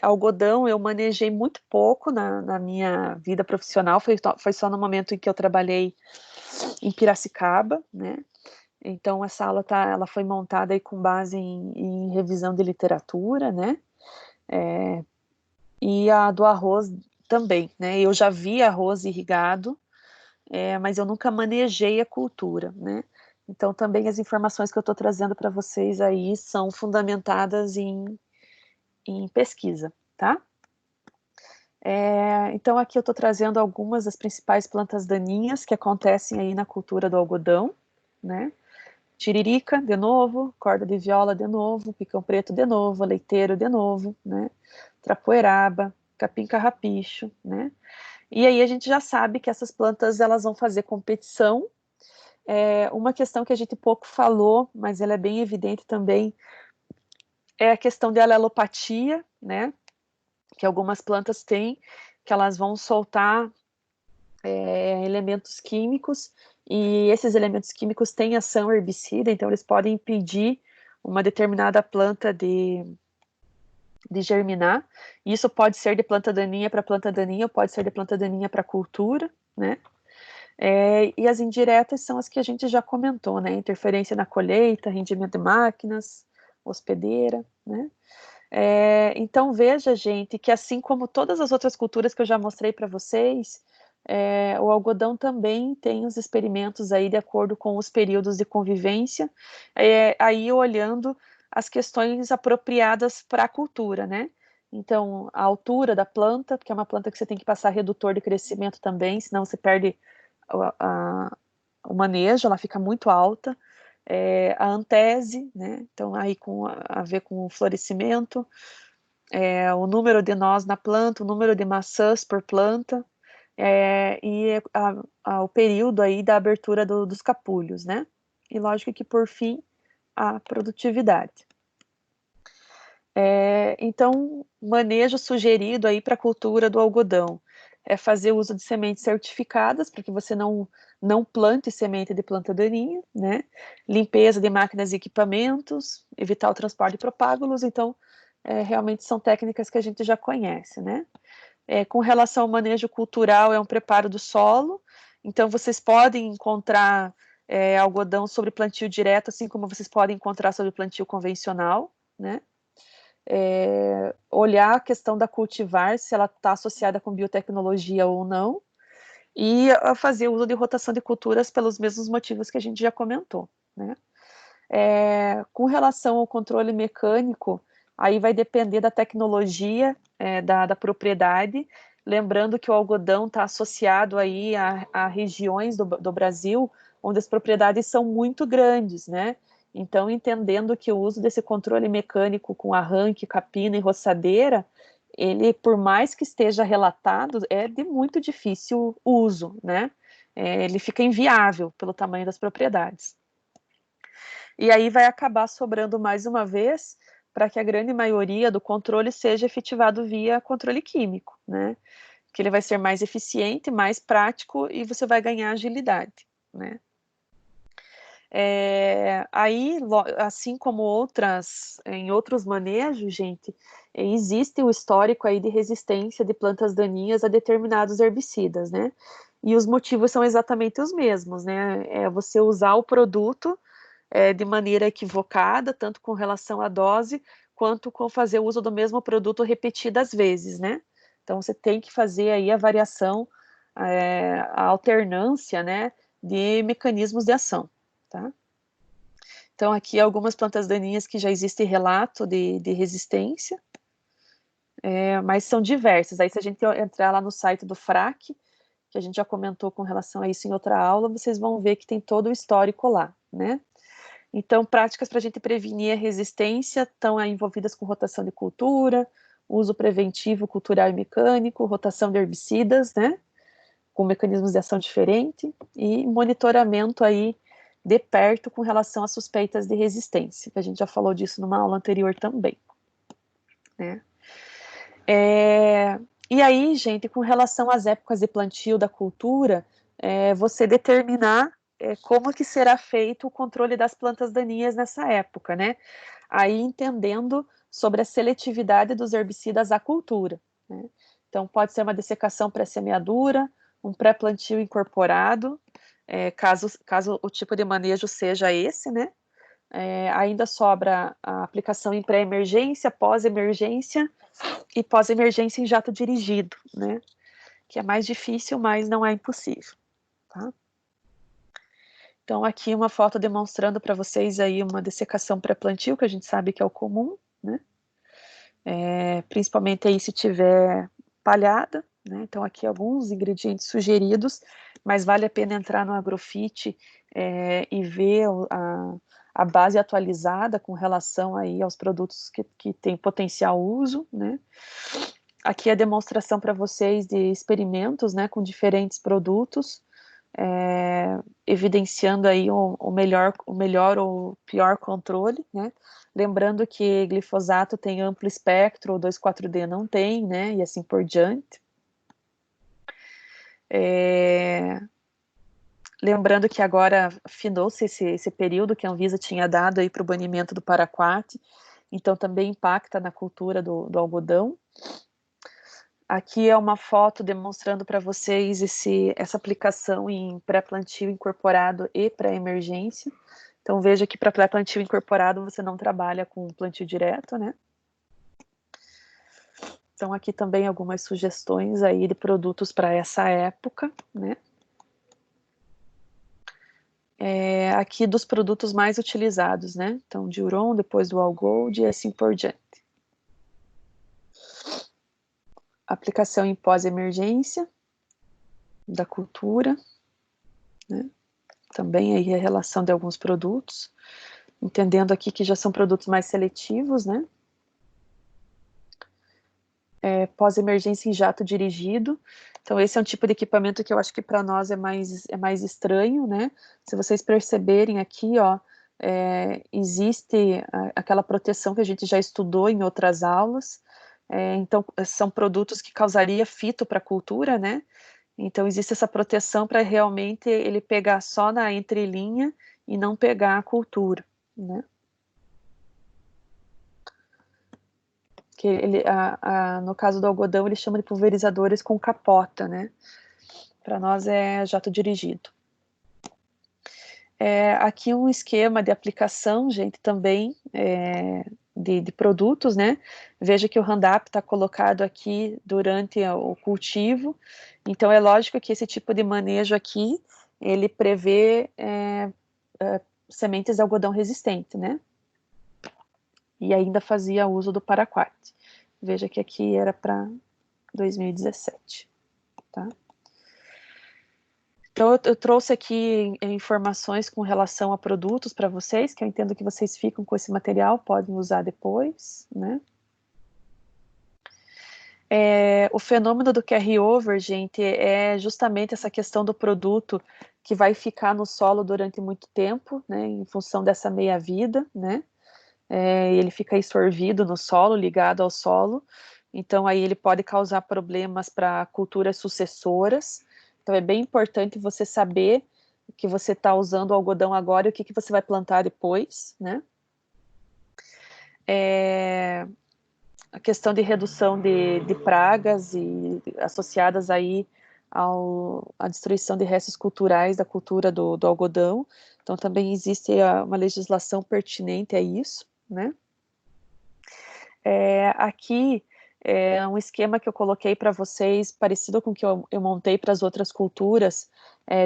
algodão eu manejei muito pouco na minha vida profissional, foi só no momento em que eu trabalhei em Piracicaba, né? Então, essa aula ela foi montada aí com base em revisão de literatura, né? E a do arroz também, né? Eu já vi arroz irrigado, mas eu nunca manejei a cultura, né? Então, também as informações que eu estou trazendo para vocês aí são fundamentadas em pesquisa, tá? Então, aqui eu estou trazendo algumas das principais plantas daninhas que acontecem aí na cultura do algodão, né? Tiririca, de novo, corda de viola, de novo, picão preto, de novo, leiteiro, de novo, né? Trapoeraba, capim carrapicho, né? E aí a gente já sabe que essas plantas, elas vão fazer competição. Uma questão que a gente pouco falou, mas ela é bem evidente também, é a questão de alelopatia, né? Que algumas plantas têm, que elas vão soltar elementos químicos, e esses elementos químicos têm ação herbicida, então eles podem impedir uma determinada planta de germinar. Isso pode ser de planta daninha para planta daninha, ou pode ser de planta daninha para cultura, né? E as indiretas são as que a gente já comentou, né? Interferência na colheita, rendimento de máquinas, hospedeira, né? Então veja, gente, que assim como todas as outras culturas que eu já mostrei para vocês, o algodão também tem os experimentos aí de acordo com os períodos de convivência, aí olhando as questões apropriadas para a cultura, né? Então, a altura da planta, porque é uma planta que você tem que passar redutor de crescimento também, senão você perde o manejo, ela fica muito alta. A antese, né? Então aí a ver com o florescimento, o número de nós na planta, o número de maçãs por planta, e o período aí da abertura dos capulhos, né? E lógico que por fim a produtividade. Então, manejo sugerido aí para a cultura do algodão é fazer uso de sementes certificadas, para que você não plante semente de planta daninha, né? Limpeza de máquinas e equipamentos, evitar o transporte de propágulos, então, realmente são técnicas que a gente já conhece, né? Com relação ao manejo cultural, é um preparo do solo, Então, vocês podem encontrar algodão sobre plantio direto, assim como vocês podem encontrar sobre plantio convencional, né? Olhar a questão da cultivar, se ela está associada com biotecnologia ou não, e fazer uso de rotação de culturas pelos mesmos motivos que a gente já comentou, né? Com relação ao controle mecânico, aí vai depender da tecnologia da propriedade, lembrando que o algodão está associado aí a regiões do Brasil onde as propriedades são muito grandes, né? Então, entendendo que o uso desse controle mecânico com arranque, capina e roçadeira, ele, por mais que esteja relatado, é de muito difícil uso, né? Ele fica inviável pelo tamanho das propriedades. E aí vai acabar sobrando mais uma vez para que a grande maioria do controle seja efetivado via controle químico, né? Que ele vai ser mais eficiente, mais prático e você vai ganhar agilidade, né? Aí, assim como em outros manejos, gente, existe o histórico aí de resistência de plantas daninhas a determinados herbicidas, né? E os motivos são exatamente os mesmos, né? É você usar o produto de maneira equivocada, tanto com relação à dose, quanto com fazer uso do mesmo produto repetidas vezes, né? Então, você tem que fazer aí a variação, a alternância, né, de mecanismos de ação, tá? Então, aqui algumas plantas daninhas que já existe relato de resistência, mas são diversas. Aí, se a gente entrar lá no site do FRAC, que a gente já comentou com relação a isso em outra aula, vocês vão ver que tem todo o histórico lá, né? Então, práticas para a gente prevenir a resistência estão envolvidas com rotação de cultura, uso preventivo cultural e mecânico, rotação de herbicidas, né? Com mecanismos de ação diferentes, e monitoramento aí de perto com relação a suspeitas de resistência, que a gente já falou disso numa aula anterior também, né? E aí, gente, com relação às épocas de plantio da cultura, você determinar como que será feito o controle das plantas daninhas nessa época, né? Aí entendendo sobre a seletividade dos herbicidas à cultura, né? Então, pode ser uma dessecação pré-semeadura, um pré-plantio incorporado, caso o tipo de manejo seja esse, né? Ainda sobra a aplicação em pré-emergência, pós-emergência e pós-emergência em jato dirigido, né? Que é mais difícil, mas não é impossível, tá? Então, aqui uma foto demonstrando para vocês aí uma dessecação pré-plantio, que a gente sabe que é o comum, né? Principalmente aí se tiver palhada, né? Então, aqui alguns ingredientes sugeridos, mas vale a pena entrar no Agrofit e ver a base atualizada com relação aí aos produtos que têm potencial uso, né? Aqui a demonstração para vocês de experimentos, né, com diferentes produtos, evidenciando aí o melhor ou o pior controle, né? Lembrando que glifosato tem amplo espectro, o 2,4-D não tem, né? E assim por diante. Lembrando que agora afinou-se esse período que a Anvisa tinha dado aí para o banimento do paraquat, então também impacta na cultura do algodão. Aqui é uma foto demonstrando para vocês essa aplicação em pré-plantio incorporado e pré-emergência. Então veja que para pré-plantio incorporado você não trabalha com plantio direto, né? Então aqui também algumas sugestões aí de produtos para essa época, né? Aqui dos produtos mais utilizados, né? Então Diuron, depois do Algold e assim por diante. Aplicação em pós-emergência da cultura, né? Também aí a relação de alguns produtos, entendendo aqui que já são produtos mais seletivos, né? Pós-emergência em jato dirigido. Então, esse é um tipo de equipamento que eu acho que para nós é mais estranho, né? Se vocês perceberem aqui, ó, existe aquela proteção que a gente já estudou em outras aulas. Então, são produtos que causaria fito para a cultura, né? Então, existe essa proteção para realmente ele pegar só na entrelinha e não pegar a cultura, né? Que no caso do algodão, eles chamam de pulverizadores com capota, né? Para nós é jato dirigido. Aqui um esquema de aplicação, gente, também de produtos, né? Veja que o Roundup está colocado aqui durante o cultivo, então é lógico que esse tipo de manejo aqui, ele prevê sementes de algodão resistente, né? E ainda fazia uso do paraquat. Veja que aqui era para 2017, tá? Então, eu trouxe aqui informações com relação a produtos para vocês, que eu entendo que vocês ficam com esse material, podem usar depois, né? O fenômeno do carry-over, gente, é justamente essa questão do produto que vai ficar no solo durante muito tempo, né, em função dessa meia-vida, né? Ele fica absorvido no solo, ligado ao solo, então aí ele pode causar problemas para culturas sucessoras. Então é bem importante você saber que você está usando o algodão agora e o que você vai plantar depois, né? A questão de redução de pragas e associadas aí à destruição de restos culturais da cultura do algodão. Então também existe uma legislação pertinente a isso, né? Aqui é um esquema que eu coloquei para vocês, parecido com o que eu montei para as outras culturas,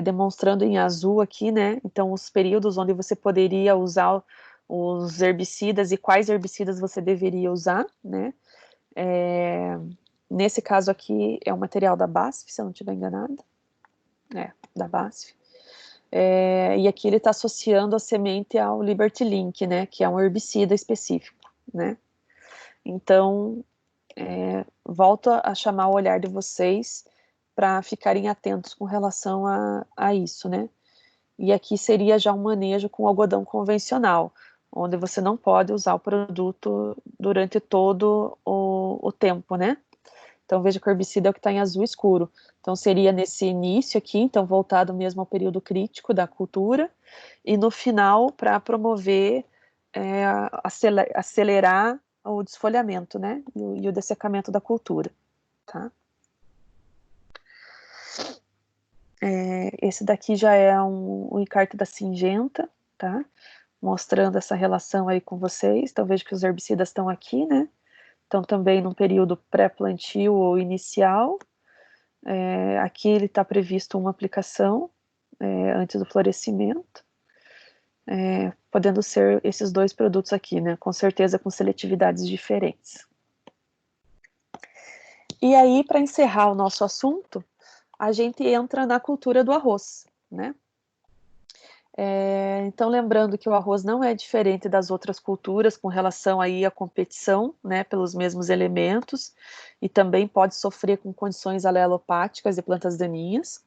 demonstrando em azul aqui, né? Então, os períodos onde você poderia usar os herbicidas e quais herbicidas você deveria usar, né? Nesse caso aqui é um material da BASF, se eu não estiver enganada. Da BASF. E aqui ele está associando a semente ao Liberty Link, né? Que é um herbicida específico, né? Então, volto a chamar o olhar de vocês para ficarem atentos com relação a isso, né? E aqui seria já um manejo com algodão convencional, onde você não pode usar o produto durante todo o tempo, né? Então veja que o herbicida é o que está em azul escuro. Então seria nesse início aqui, então voltado mesmo ao período crítico da cultura, e no final para promover, acelerar o desfolhamento, né? E o dessecamento da cultura, tá? Esse daqui já é um encarte da Syngenta, tá? Mostrando essa relação aí com vocês. Então veja que os herbicidas estão aqui, né? Então também num período pré-plantio ou inicial. Aqui ele está previsto uma aplicação antes do florescimento. Podendo ser esses dois produtos aqui, né? Com certeza com seletividades diferentes. E aí, para encerrar o nosso assunto, a gente entra na cultura do arroz, né? Então, lembrando que o arroz não é diferente das outras culturas com relação aí à competição, né, pelos mesmos elementos, e também pode sofrer com condições alelopáticas de plantas daninhas.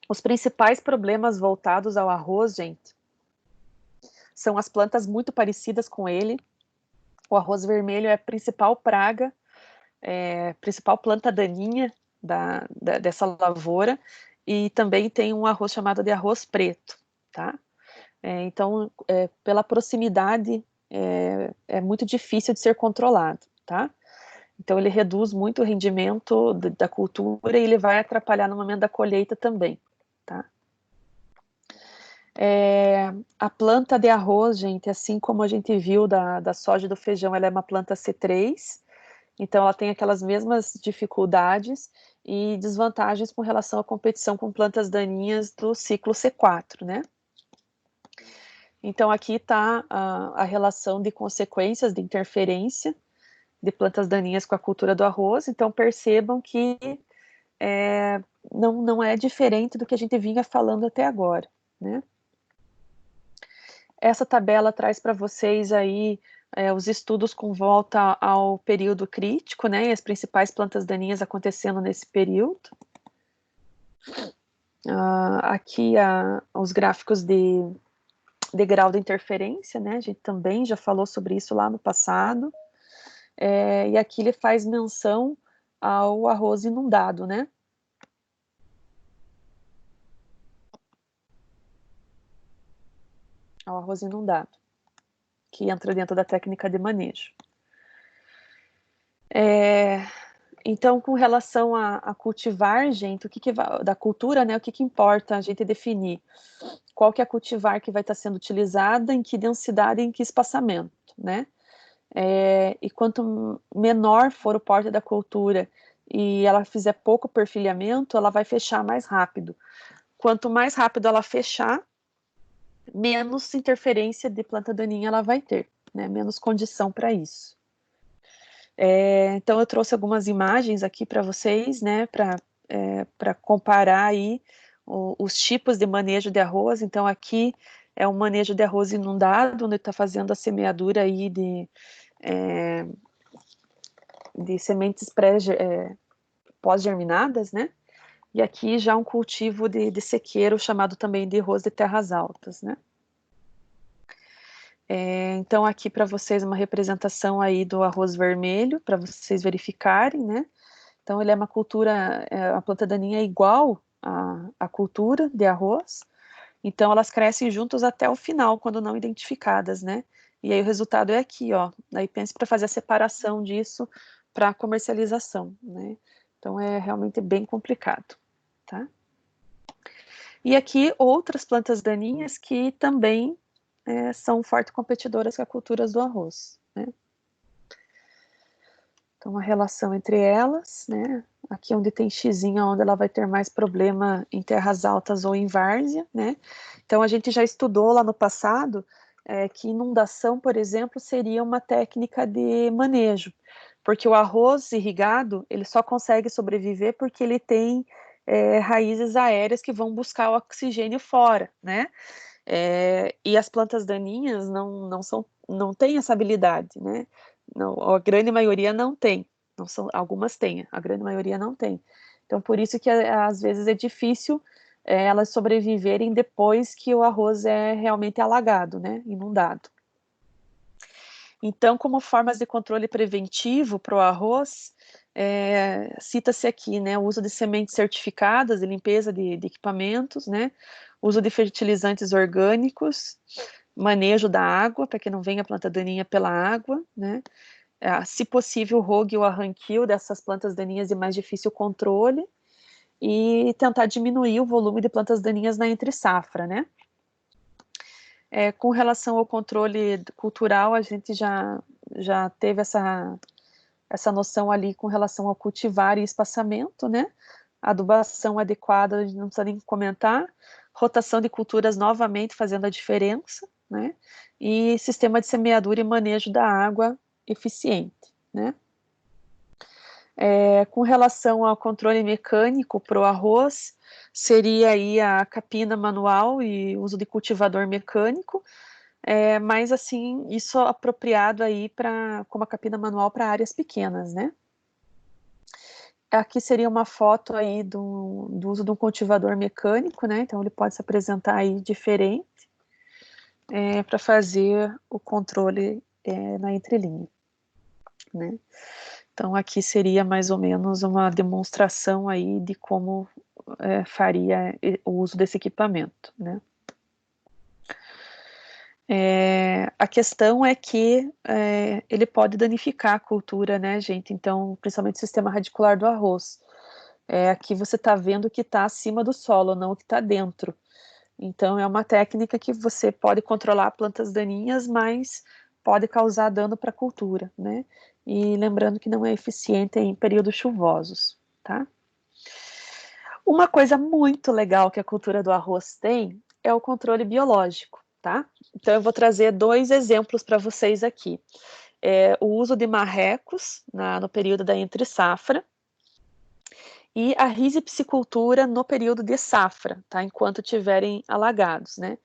Os principais problemas voltados ao arroz, gente, são as plantas muito parecidas com ele. O arroz vermelho é a principal praga, principal planta daninha dessa lavoura, e também tem um arroz chamado de arroz preto, tá? Então, pela proximidade, é muito difícil de ser controlado, tá? Então, ele reduz muito o rendimento da cultura e ele vai atrapalhar no momento da colheita também, tá? A planta de arroz, gente, assim como a gente viu da soja e do feijão, ela é uma planta C3, então ela tem aquelas mesmas dificuldades e desvantagens com relação à competição com plantas daninhas do ciclo C4, né? Então aqui está a relação de consequências de interferência de plantas daninhas com a cultura do arroz. Então percebam que não é diferente do que a gente vinha falando até agora, né? Essa tabela traz para vocês aí os estudos com volta ao período crítico, né, e as principais plantas daninhas acontecendo nesse período. Aqui os gráficos de grau de interferência, né, a gente também já falou sobre isso lá no passado, e aqui ele faz menção ao arroz inundado, né. Ao arroz inundado, que entra dentro da técnica de manejo. Então, com relação a cultivar, gente, da cultura, né, o que importa a gente definir? Qual que é a cultivar que vai estar sendo utilizada, em que densidade, em que espaçamento, né? E quanto menor for o porte da cultura e ela fizer pouco perfilhamento, ela vai fechar mais rápido. Quanto mais rápido ela fechar, menos interferência de planta daninha ela vai ter, né? Menos condição para isso. Então eu trouxe algumas imagens aqui para vocês, né? Para comparar aí os tipos de manejo de arroz. Então aqui é um manejo de arroz inundado, onde está fazendo a semeadura aí de sementes pós-germinadas, né? E aqui já um cultivo de sequeiro, chamado também de arroz de terras altas, né? Então aqui para vocês uma representação aí do arroz vermelho, para vocês verificarem, né? Então ele é uma cultura, a planta daninha é igual à cultura de arroz, então elas crescem juntos até o final, quando não identificadas, né? E aí o resultado é aqui, ó. Aí pense para fazer a separação disso para comercialização, né? Então é realmente bem complicado, tá? E aqui outras plantas daninhas que também são fortes competidoras com as culturas do arroz, né? Então a relação entre elas, né? Aqui onde tem xizinho, onde ela vai ter mais problema em terras altas ou em várzea, né? Então a gente já estudou lá no passado que inundação, por exemplo, seria uma técnica de manejo, porque o arroz irrigado, ele só consegue sobreviver porque ele tem raízes aéreas que vão buscar o oxigênio fora, né? E as plantas daninhas não têm essa habilidade, né? Não, a grande maioria não tem. Não são, algumas têm, a grande maioria não tem. Então, por isso que às vezes é difícil elas sobreviverem depois que o arroz é realmente alagado, né? Inundado. Então, como formas de controle preventivo para o arroz, cita-se aqui, né, o uso de sementes certificadas, de limpeza de equipamentos, né, uso de fertilizantes orgânicos, manejo da água, para que não venha planta daninha pela água, né, se possível, o rogue ou arranquio dessas plantas daninhas de mais difícil controle, e tentar diminuir o volume de plantas daninhas na entre-safra, né. Com relação ao controle cultural, a gente já teve essa noção ali com relação ao cultivar e espaçamento, né? Adubação adequada, a gente não precisa nem comentar. Rotação de culturas novamente fazendo a diferença, né? E sistema de semeadura e manejo da água eficiente, né? Com relação ao controle mecânico para o arroz, seria aí a capina manual e uso de cultivador mecânico, mas assim, isso apropriado aí como a capina manual para áreas pequenas, né? Aqui seria uma foto aí do uso de um cultivador mecânico, né? Então ele pode se apresentar aí diferente para fazer o controle na entrelinha, né? Então aqui seria mais ou menos uma demonstração aí de como faria o uso desse equipamento, né? A questão é que ele pode danificar a cultura, né, gente? Então, principalmente o sistema radicular do arroz. Aqui você está vendo que está acima do solo, não o que está dentro. Então, é uma técnica que você pode controlar plantas daninhas, mas pode causar dano para a cultura, né? E lembrando que não é eficiente em períodos chuvosos, tá? Uma coisa muito legal que a cultura do arroz tem é o controle biológico, tá? Então eu vou trazer 2 exemplos para vocês aqui. O uso de marrecos no período da entre-safra e a risipsicultura no período de safra, tá? Enquanto tiverem alagados, né?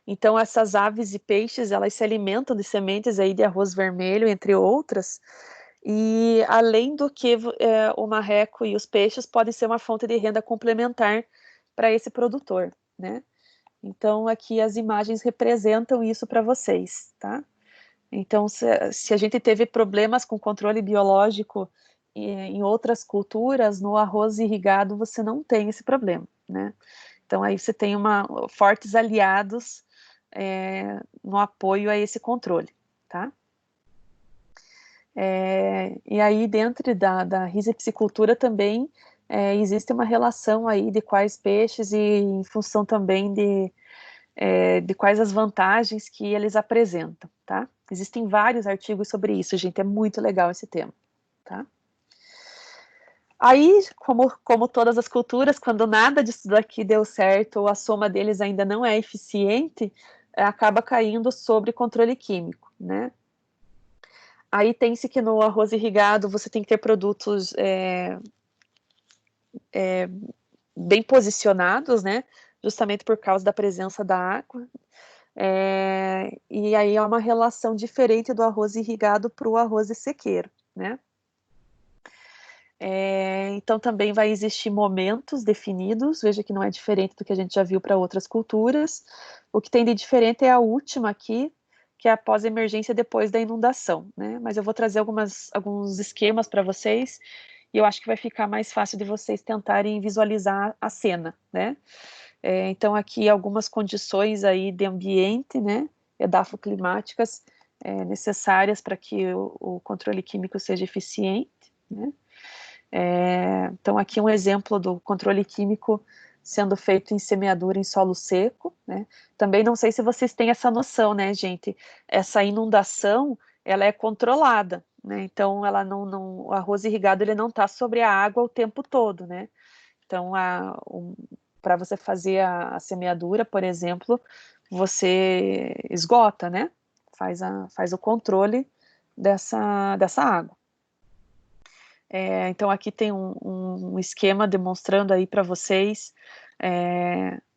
Então essas aves e peixes, elas se alimentam de sementes aí de arroz vermelho, entre outras, e além do que o marreco e os peixes podem ser uma fonte de renda complementar para esse produtor, né? Então aqui as imagens representam isso para vocês, tá? Então se a gente teve problemas com controle biológico em outras culturas, no arroz irrigado você não tem esse problema, né? Então aí você tem fortes aliados no apoio a esse controle, tá? E aí, dentro da risipsicultura também, existe uma relação aí de quais peixes e em função também de quais as vantagens que eles apresentam, tá? Existem vários artigos sobre isso, gente, é muito legal esse tema, tá? Aí, como todas as culturas, quando nada disso daqui deu certo, ou a soma deles ainda não é eficiente, acaba caindo sobre controle químico, né? Aí tem-se que no arroz irrigado você tem que ter produtos bem posicionados, né? Justamente por causa da presença da água. E aí é uma relação diferente do arroz irrigado para o arroz de sequeiro, né? Então também vai existir momentos definidos, veja que não é diferente do que a gente já viu para outras culturas. O que tem de diferente é a última aqui, que é a pós-emergência depois da inundação, né? Mas eu vou trazer alguns esquemas para vocês, e eu acho que vai ficar mais fácil de vocês tentarem visualizar a cena, né? Então aqui algumas condições aí de ambiente, né? Edafoclimáticas necessárias para que o controle químico seja eficiente, né? Então, aqui um exemplo do controle químico sendo feito em semeadura em solo seco, né? Também não sei se vocês têm essa noção, né, gente? Essa inundação, ela é controlada, né? Então, ela o arroz irrigado, ele não está sobre a água o tempo todo, né? Então, para você fazer a semeadura, por exemplo, você esgota, né? Faz o controle dessa água. Então aqui tem um esquema demonstrando aí para vocês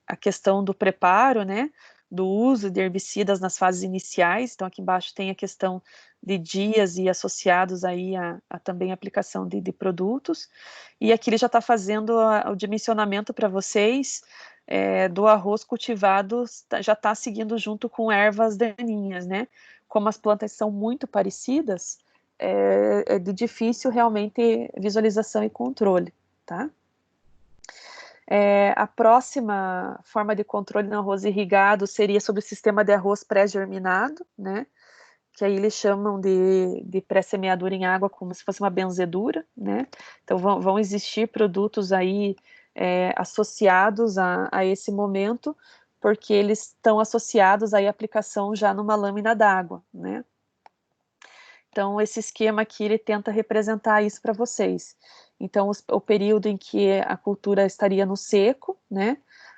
a questão do preparo, né, do uso de herbicidas nas fases iniciais. Então aqui embaixo tem a questão de dias e associados aí a também aplicação de produtos. E aqui ele já está fazendo o dimensionamento para vocês do arroz cultivado, já está seguindo junto com ervas daninhas, né? Como as plantas são muito parecidas, é de difícil realmente visualização e controle, tá? A próxima forma de controle no arroz irrigado seria sobre o sistema de arroz pré-germinado, né? Que aí eles chamam de pré-semeadura em água, como se fosse uma benzedura, né? Então vão existir produtos aí associados a esse momento, porque eles estão associados aí à aplicação já numa lâmina d'água, né? Então, esse esquema aqui, ele tenta representar isso para vocês. Então, o período em que a cultura estaria no seco, né?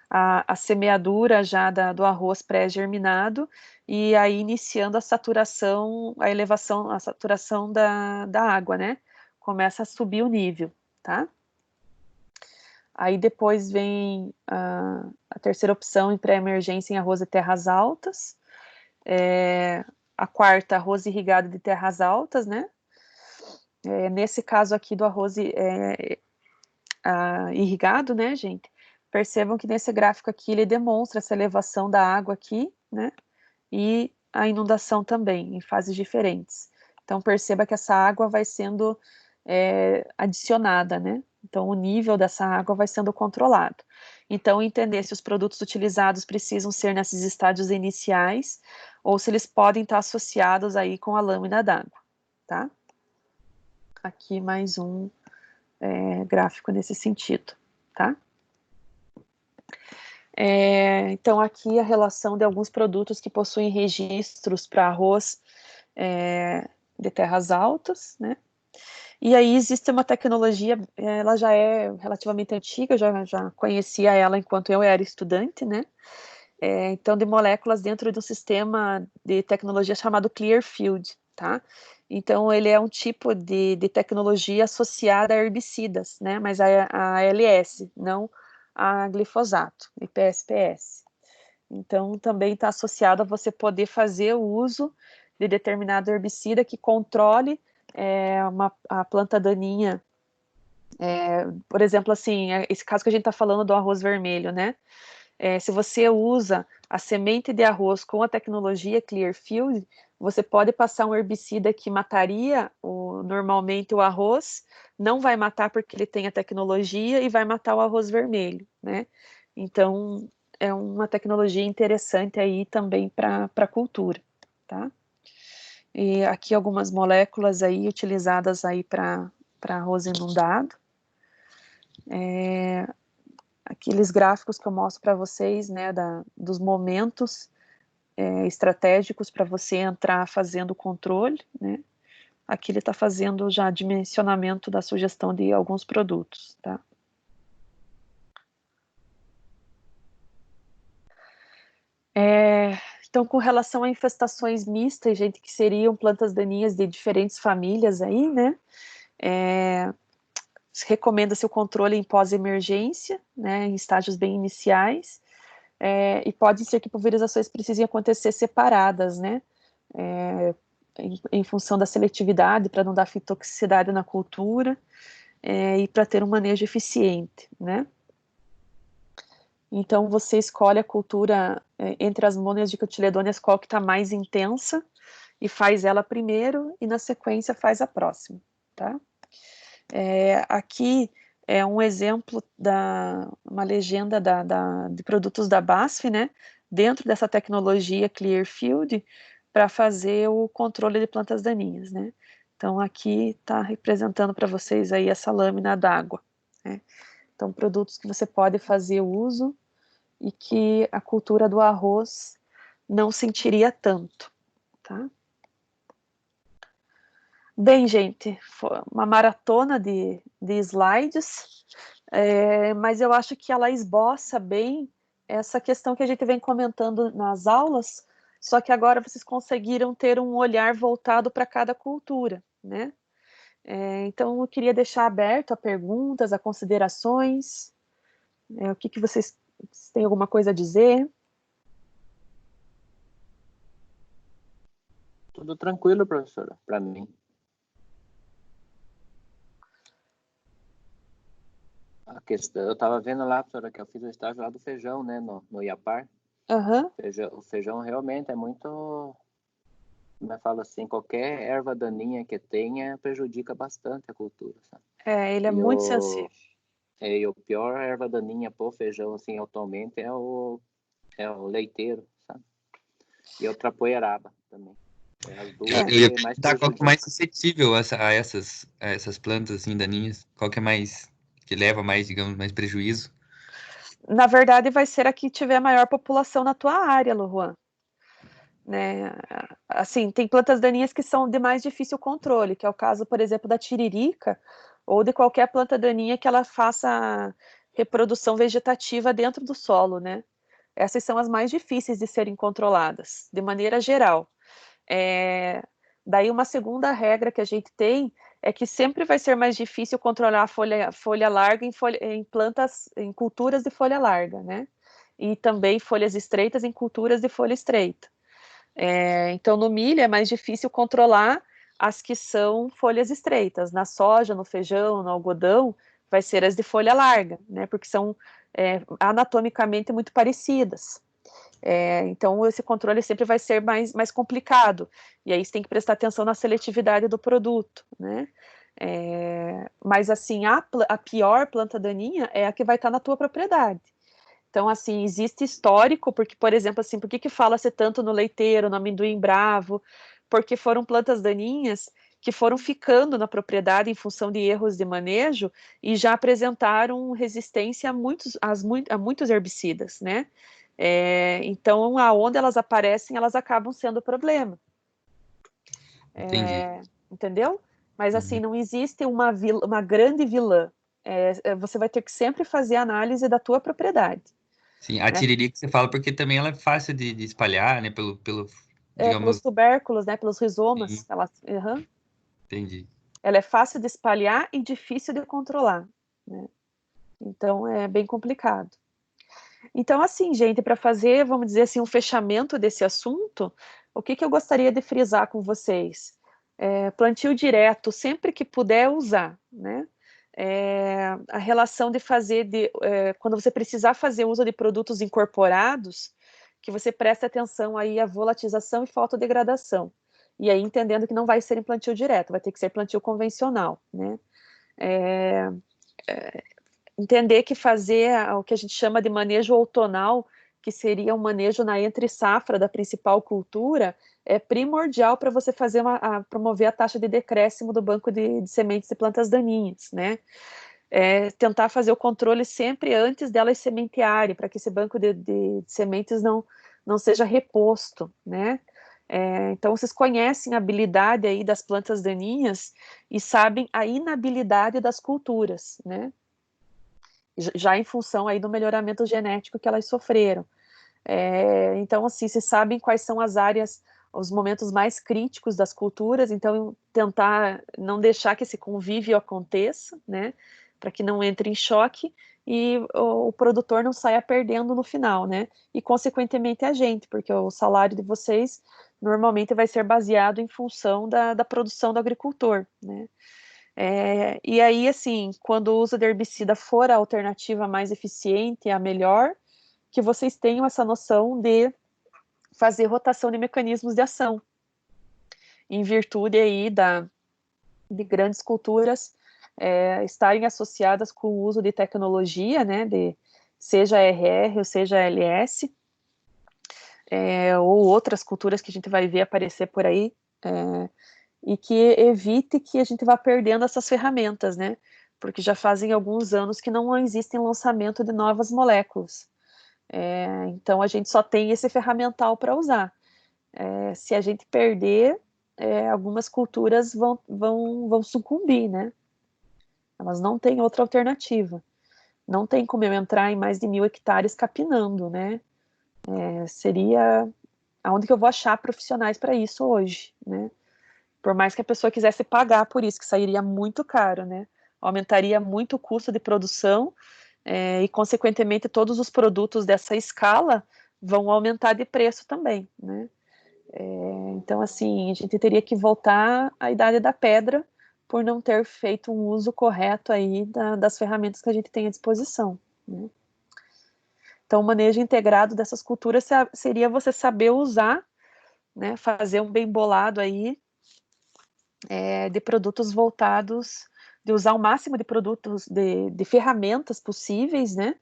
A semeadura já do arroz pré-germinado, e aí iniciando a saturação, a elevação, a saturação da água, né? Começa a subir o nível, tá? Aí depois vem a terceira opção em pré-emergência em arroz de terras altas. A quarta, arroz irrigado de terras altas, né? Nesse caso aqui do arroz irrigado, né, gente? Percebam que nesse gráfico aqui ele demonstra essa elevação da água aqui, né? E a inundação também, em fases diferentes. Então perceba que essa água vai sendo adicionada, né? Então o nível dessa água vai sendo controlado. Então entender se os produtos utilizados precisam ser nesses estádios iniciais ou se eles podem estar associados aí com a lâmina d'água, tá? Aqui mais um gráfico nesse sentido, tá? Então aqui a relação de alguns produtos que possuem registros para arroz de terras altas, né? E aí existe uma tecnologia, ela já é relativamente antiga, eu já conhecia ela enquanto eu era estudante, né? Então, de moléculas dentro de um sistema de tecnologia chamado Clearfield, tá? Então, ele é um tipo de tecnologia associada a herbicidas, né? Mas a ALS, não a glifosato, e PSPS. Então, também está associado a você poder fazer o uso de determinado herbicida que controle a planta daninha. Por exemplo, assim, esse caso que a gente está falando do arroz vermelho, né? Se você usa a semente de arroz com a tecnologia Clearfield, você pode passar um herbicida que mataria normalmente o arroz, não vai matar porque ele tem a tecnologia e vai matar o arroz vermelho, né? Então, é uma tecnologia interessante aí também para a cultura, tá? E aqui algumas moléculas aí utilizadas aí para arroz inundado. Aqueles gráficos que eu mostro para vocês, né, dos momentos estratégicos para você entrar fazendo o controle, né? Aqui ele está fazendo já dimensionamento da sugestão de alguns produtos, tá? Então, com relação a infestações mistas, gente, que seriam plantas daninhas de diferentes famílias aí, né? Recomenda-se o controle em pós-emergência, né, em estágios bem iniciais, e pode ser que pulverizações precisem acontecer separadas, né? Em função da seletividade, para não dar fitotoxicidade na cultura, e para ter um manejo eficiente, né? Então, você escolhe a cultura entre as monodicotiledôneas, qual que está mais intensa, e faz ela primeiro, e na sequência faz a próxima, tá? Aqui é um exemplo uma legenda de produtos da BASF, né? Dentro dessa tecnologia Clearfield, para fazer o controle de plantas daninhas, né? Então, aqui está representando para vocês aí essa lâmina d'água, né? Então, produtos que você pode fazer uso e que a cultura do arroz não sentiria tanto, tá? Bem, gente, foi uma maratona de slides, mas eu acho que ela esboça bem essa questão que a gente vem comentando nas aulas, só que agora vocês conseguiram ter um olhar voltado para cada cultura, né? Então, eu queria deixar aberto a perguntas, a considerações, o que vocês têm alguma coisa a dizer? Tudo tranquilo, professora, para mim. A questão, eu estava vendo lá, professora, que eu fiz o estágio lá do feijão, né, no IAPAR. Uhum. O feijão realmente é muito, como eu falo assim, qualquer erva daninha que tenha prejudica bastante a cultura, sabe? Ele é muito sensível. E o pior erva daninha pro feijão, assim, atualmente é o leiteiro, sabe? E o trapoeraba também. As duas Eu ia que mais perguntar qual que é mais prejudicam. suscetível a essas plantas assim, daninhas. Qual que é mais, que leva mais, digamos, mais prejuízo? Na verdade, vai ser a que tiver maior população na tua área, Luan. Né? Assim, tem plantas daninhas que são de mais difícil controle, que é o caso, por exemplo, da tiririca, ou de qualquer planta daninha que ela faça reprodução vegetativa dentro do solo, né? Essas são as mais difíceis de serem controladas, de maneira geral. Daí uma segunda regra que a gente tem é que sempre vai ser mais difícil controlar a folha larga em plantas, em culturas de folha larga, né? E também folhas estreitas em culturas de folha estreita. Então, no milho é mais difícil controlar as que são folhas estreitas. Na soja, no feijão, no algodão, vai ser as de folha larga, né? Porque são anatomicamente muito parecidas. Então, esse controle sempre vai ser mais complicado. E aí você tem que prestar atenção na seletividade do produto, né? Mas, assim, a pior planta daninha é a que vai estar na tua propriedade. Então, assim, existe histórico, porque, por exemplo, assim, por que fala-se tanto no leiteiro, no amendoim bravo? Porque foram plantas daninhas que foram ficando na propriedade em função de erros de manejo e já apresentaram resistência a muitos herbicidas, né? Então, aonde elas aparecem, elas acabam sendo problema. Entendi. Entendeu? Mas, assim, Uhum. não existe uma grande vilã. Você vai ter que sempre fazer análise da tua propriedade. Sim, a Né? tiririca você fala porque também ela é fácil de espalhar, né? Pelos Digamos, tubérculos, né? Pelos rizomas. sim, entendi. Ela é fácil de espalhar e difícil de controlar. Né? Então, é bem complicado. Então, assim, gente, para fazer, vamos dizer assim, um fechamento desse assunto, o que eu gostaria de frisar com vocês? Plantio direto, sempre que puder usar, né? A relação de fazer, quando você precisar fazer uso de produtos incorporados, que você preste atenção aí à volatização e fotodegradação. E aí entendendo que não vai ser em plantio direto, vai ter que ser plantio convencional, né? Entender que fazer o que a gente chama de manejo outonal que seria um manejo na entre-safra da principal cultura, é primordial para você promover a taxa de decréscimo do banco de sementes de plantas daninhas, né? Tentar fazer o controle sempre antes delas sementearem, para que esse banco de sementes não seja reposto, né? Então, vocês conhecem a habilidade aí das plantas daninhas e sabem a inabilidade das culturas, né? Já em função aí do melhoramento genético que elas sofreram. Então, assim, vocês sabem quais são as áreas, os momentos mais críticos das culturas, então tentar não deixar que esse convívio aconteça, né, para que não entre em choque e o produtor não saia perdendo no final, né, e consequentemente a gente, porque o salário de vocês normalmente vai ser baseado em função da produção do agricultor, né. E aí, assim, quando o uso de herbicida for a alternativa mais eficiente, a melhor, que vocês tenham essa noção de fazer rotação de mecanismos de ação, em virtude aí de grandes culturas estarem associadas com o uso de tecnologia, né, seja RR ou seja LS, ou outras culturas que a gente vai ver aparecer por aí, e que evite que a gente vá perdendo essas ferramentas, né, porque já fazem alguns anos que não existem lançamento de novas moléculas. Então a gente só tem esse ferramental para usar. Se a gente perder, algumas culturas vão sucumbir, né? Elas não têm outra alternativa. Não tem como eu entrar em mais de 1.000 hectares capinando, né? Seria aonde que eu vou achar profissionais para isso hoje, né? Por mais que a pessoa quisesse pagar por isso, que sairia muito caro, né? Aumentaria muito o custo de produção, e, consequentemente, todos os produtos dessa escala vão aumentar de preço também, né? Então, assim, a gente teria que voltar à idade da pedra por não ter feito um uso correto aí das ferramentas que a gente tem à disposição, né? Então, o manejo integrado dessas culturas seria você saber usar, né, fazer um bem bolado aí de produtos voltados, de usar o máximo de produtos, de ferramentas possíveis, né,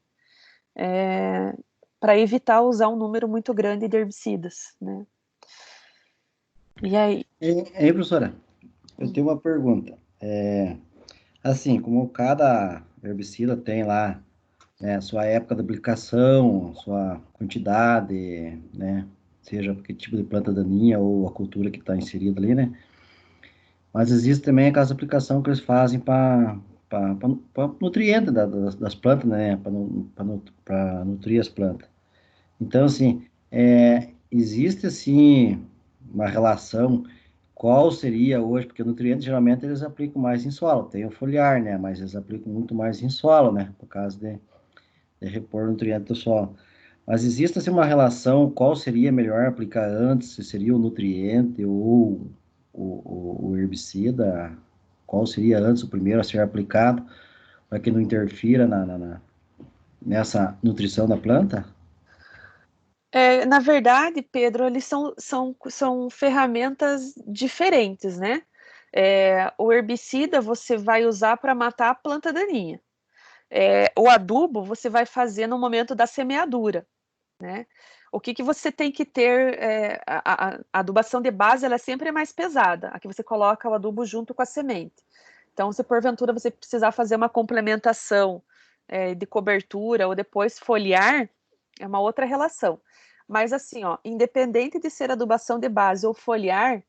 para evitar usar um número muito grande de herbicidas, né. E aí? Aí, professora, eu tenho uma pergunta. Assim, como cada herbicida tem lá, né, sua época de aplicação, sua quantidade, né, seja que tipo de planta daninha ou a cultura que está inserida ali, né? Mas existe também aquelas aplicações que eles fazem para nutriente das plantas, né? Para nutrir as plantas. Então, assim, existe, assim, uma relação, qual seria hoje, porque nutrientes, geralmente, eles aplicam mais em solo, tem o foliar, né? Mas eles aplicam muito mais em solo, né? Por causa de repor nutriente do solo. Mas existe, assim, uma relação, qual seria melhor aplicar antes, se seria o nutriente ou o herbicida, qual seria antes o primeiro a ser aplicado, para que não interfira nessa nutrição da planta? Na verdade, Pedro, eles são ferramentas diferentes, né? O herbicida você vai usar para matar a planta daninha. O adubo você vai fazer no momento da semeadura, né? O que você tem que ter, a adubação de base ela sempre é mais pesada, aqui você coloca o adubo junto com a semente. Então, se porventura você precisar fazer uma complementação de cobertura ou depois foliar, é uma outra relação. Mas assim, ó, independente de ser adubação de base ou foliar,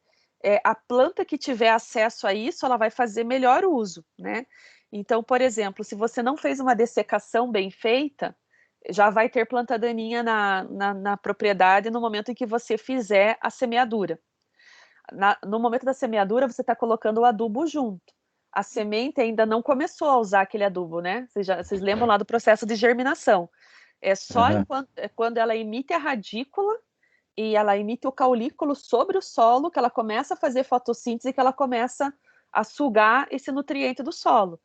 a planta que tiver acesso a isso, ela vai fazer melhor uso, né? Então, por exemplo, se você não fez uma dessecação bem feita, já vai ter planta daninha na propriedade no momento em que você fizer a semeadura. No momento da semeadura, você está colocando o adubo junto. A semente ainda não começou a usar aquele adubo, né? Vocês lembram lá do processo de germinação. É só quando ela emite a radícula e ela emite o caulículo sobre o solo que ela começa a fazer fotossíntese e que ela começa a sugar esse nutriente do solo.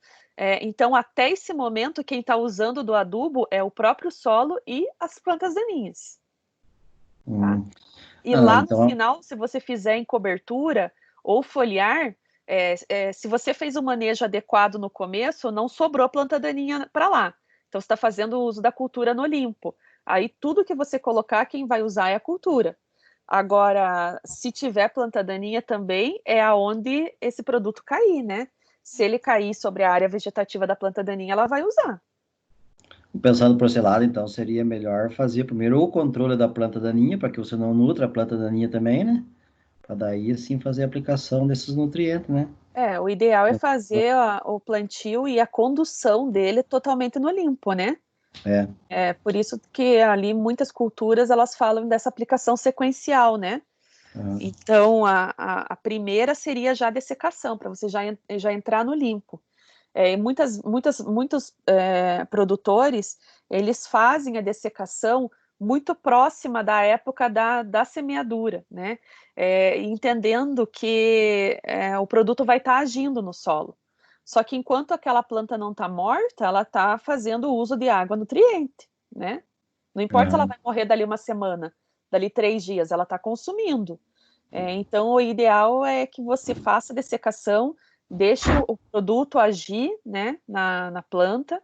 Então, até esse momento, quem está usando do adubo é o próprio solo e as plantas daninhas. Tá? E lá no final, se você fizer em cobertura ou foliar, se você fez o manejo adequado no começo, não sobrou planta daninha para lá. Então, você está fazendo o uso da cultura no limpo. Aí tudo que você colocar, quem vai usar é a cultura. Agora, se tiver planta daninha também, é aonde esse produto cair, né? Se ele cair sobre a área vegetativa da planta daninha, ela vai usar. Pensando por esse lado, então, seria melhor fazer primeiro o controle da planta daninha, para que você não nutra a planta daninha também, né? Para daí, assim, fazer a aplicação desses nutrientes, né? O ideal é fazer o plantio e a condução dele totalmente no limpo, né? É por isso que ali muitas culturas, elas falam dessa aplicação sequencial, né? Então, a primeira seria já a dessecação, para você já entrar no limpo. Muitos produtores, eles fazem a dessecação muito próxima da época da semeadura, né? Entendendo que o produto vai estar agindo no solo. Só que enquanto aquela planta não está morta, ela está fazendo uso de água nutriente, né? Não importa se ela vai morrer dali uma semana, dali 3 dias, ela está consumindo. Então, o ideal é que você faça a dessecação, deixe o produto agir, né, na planta,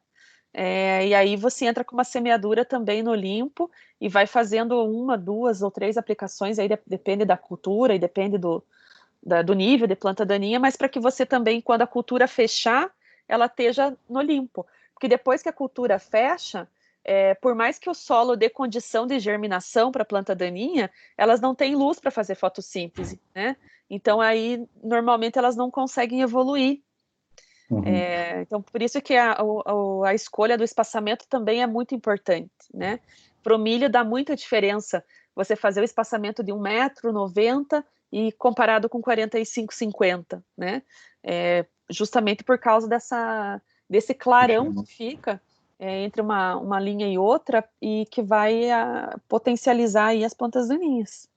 e aí você entra com uma semeadura também no limpo e vai fazendo 1, 2 ou 3 aplicações, aí depende da cultura e depende do nível de planta daninha, mas para que você também, quando a cultura fechar, ela esteja no limpo. Porque depois que a cultura fecha, por mais que o solo dê condição de germinação para a planta daninha, elas não têm luz para fazer fotossíntese, né? Então, aí, normalmente, elas não conseguem evoluir. Então, por isso que a escolha do espaçamento também é muito importante, né? Para o milho dá muita diferença você fazer o espaçamento de 1,90 m e comparado com 45,50, né? Justamente por causa desse clarão que fica entre uma linha e outra e que vai potencializar aí as plantas daninhas.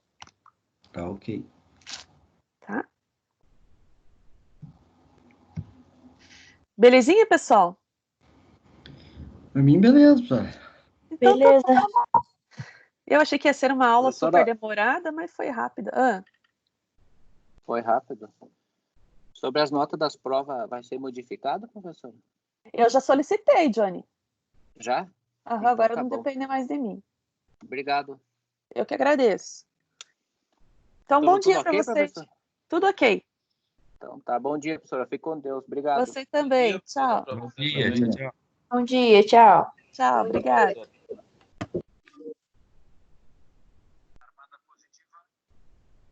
Tá, ok. Tá? Belezinha, pessoal? Para mim, beleza, pessoal. Então, Beleza. eu achei que ia ser uma aula Professora, super demorada, mas foi rápida. Foi rápido. Sobre as notas das provas, vai ser modificado, professor? Eu já solicitei, Johnny. Já? Então, agora tá não bom. depende mais de mim. Obrigado. Eu que agradeço. Então, bom dia para vocês. Professor? Tudo ok. Então, tá. Bom dia, professora. Fique com Deus. Obrigado. Você também. Tchau. Bom dia, tchau, tchau. Bom dia, tchau. Tchau, obrigada.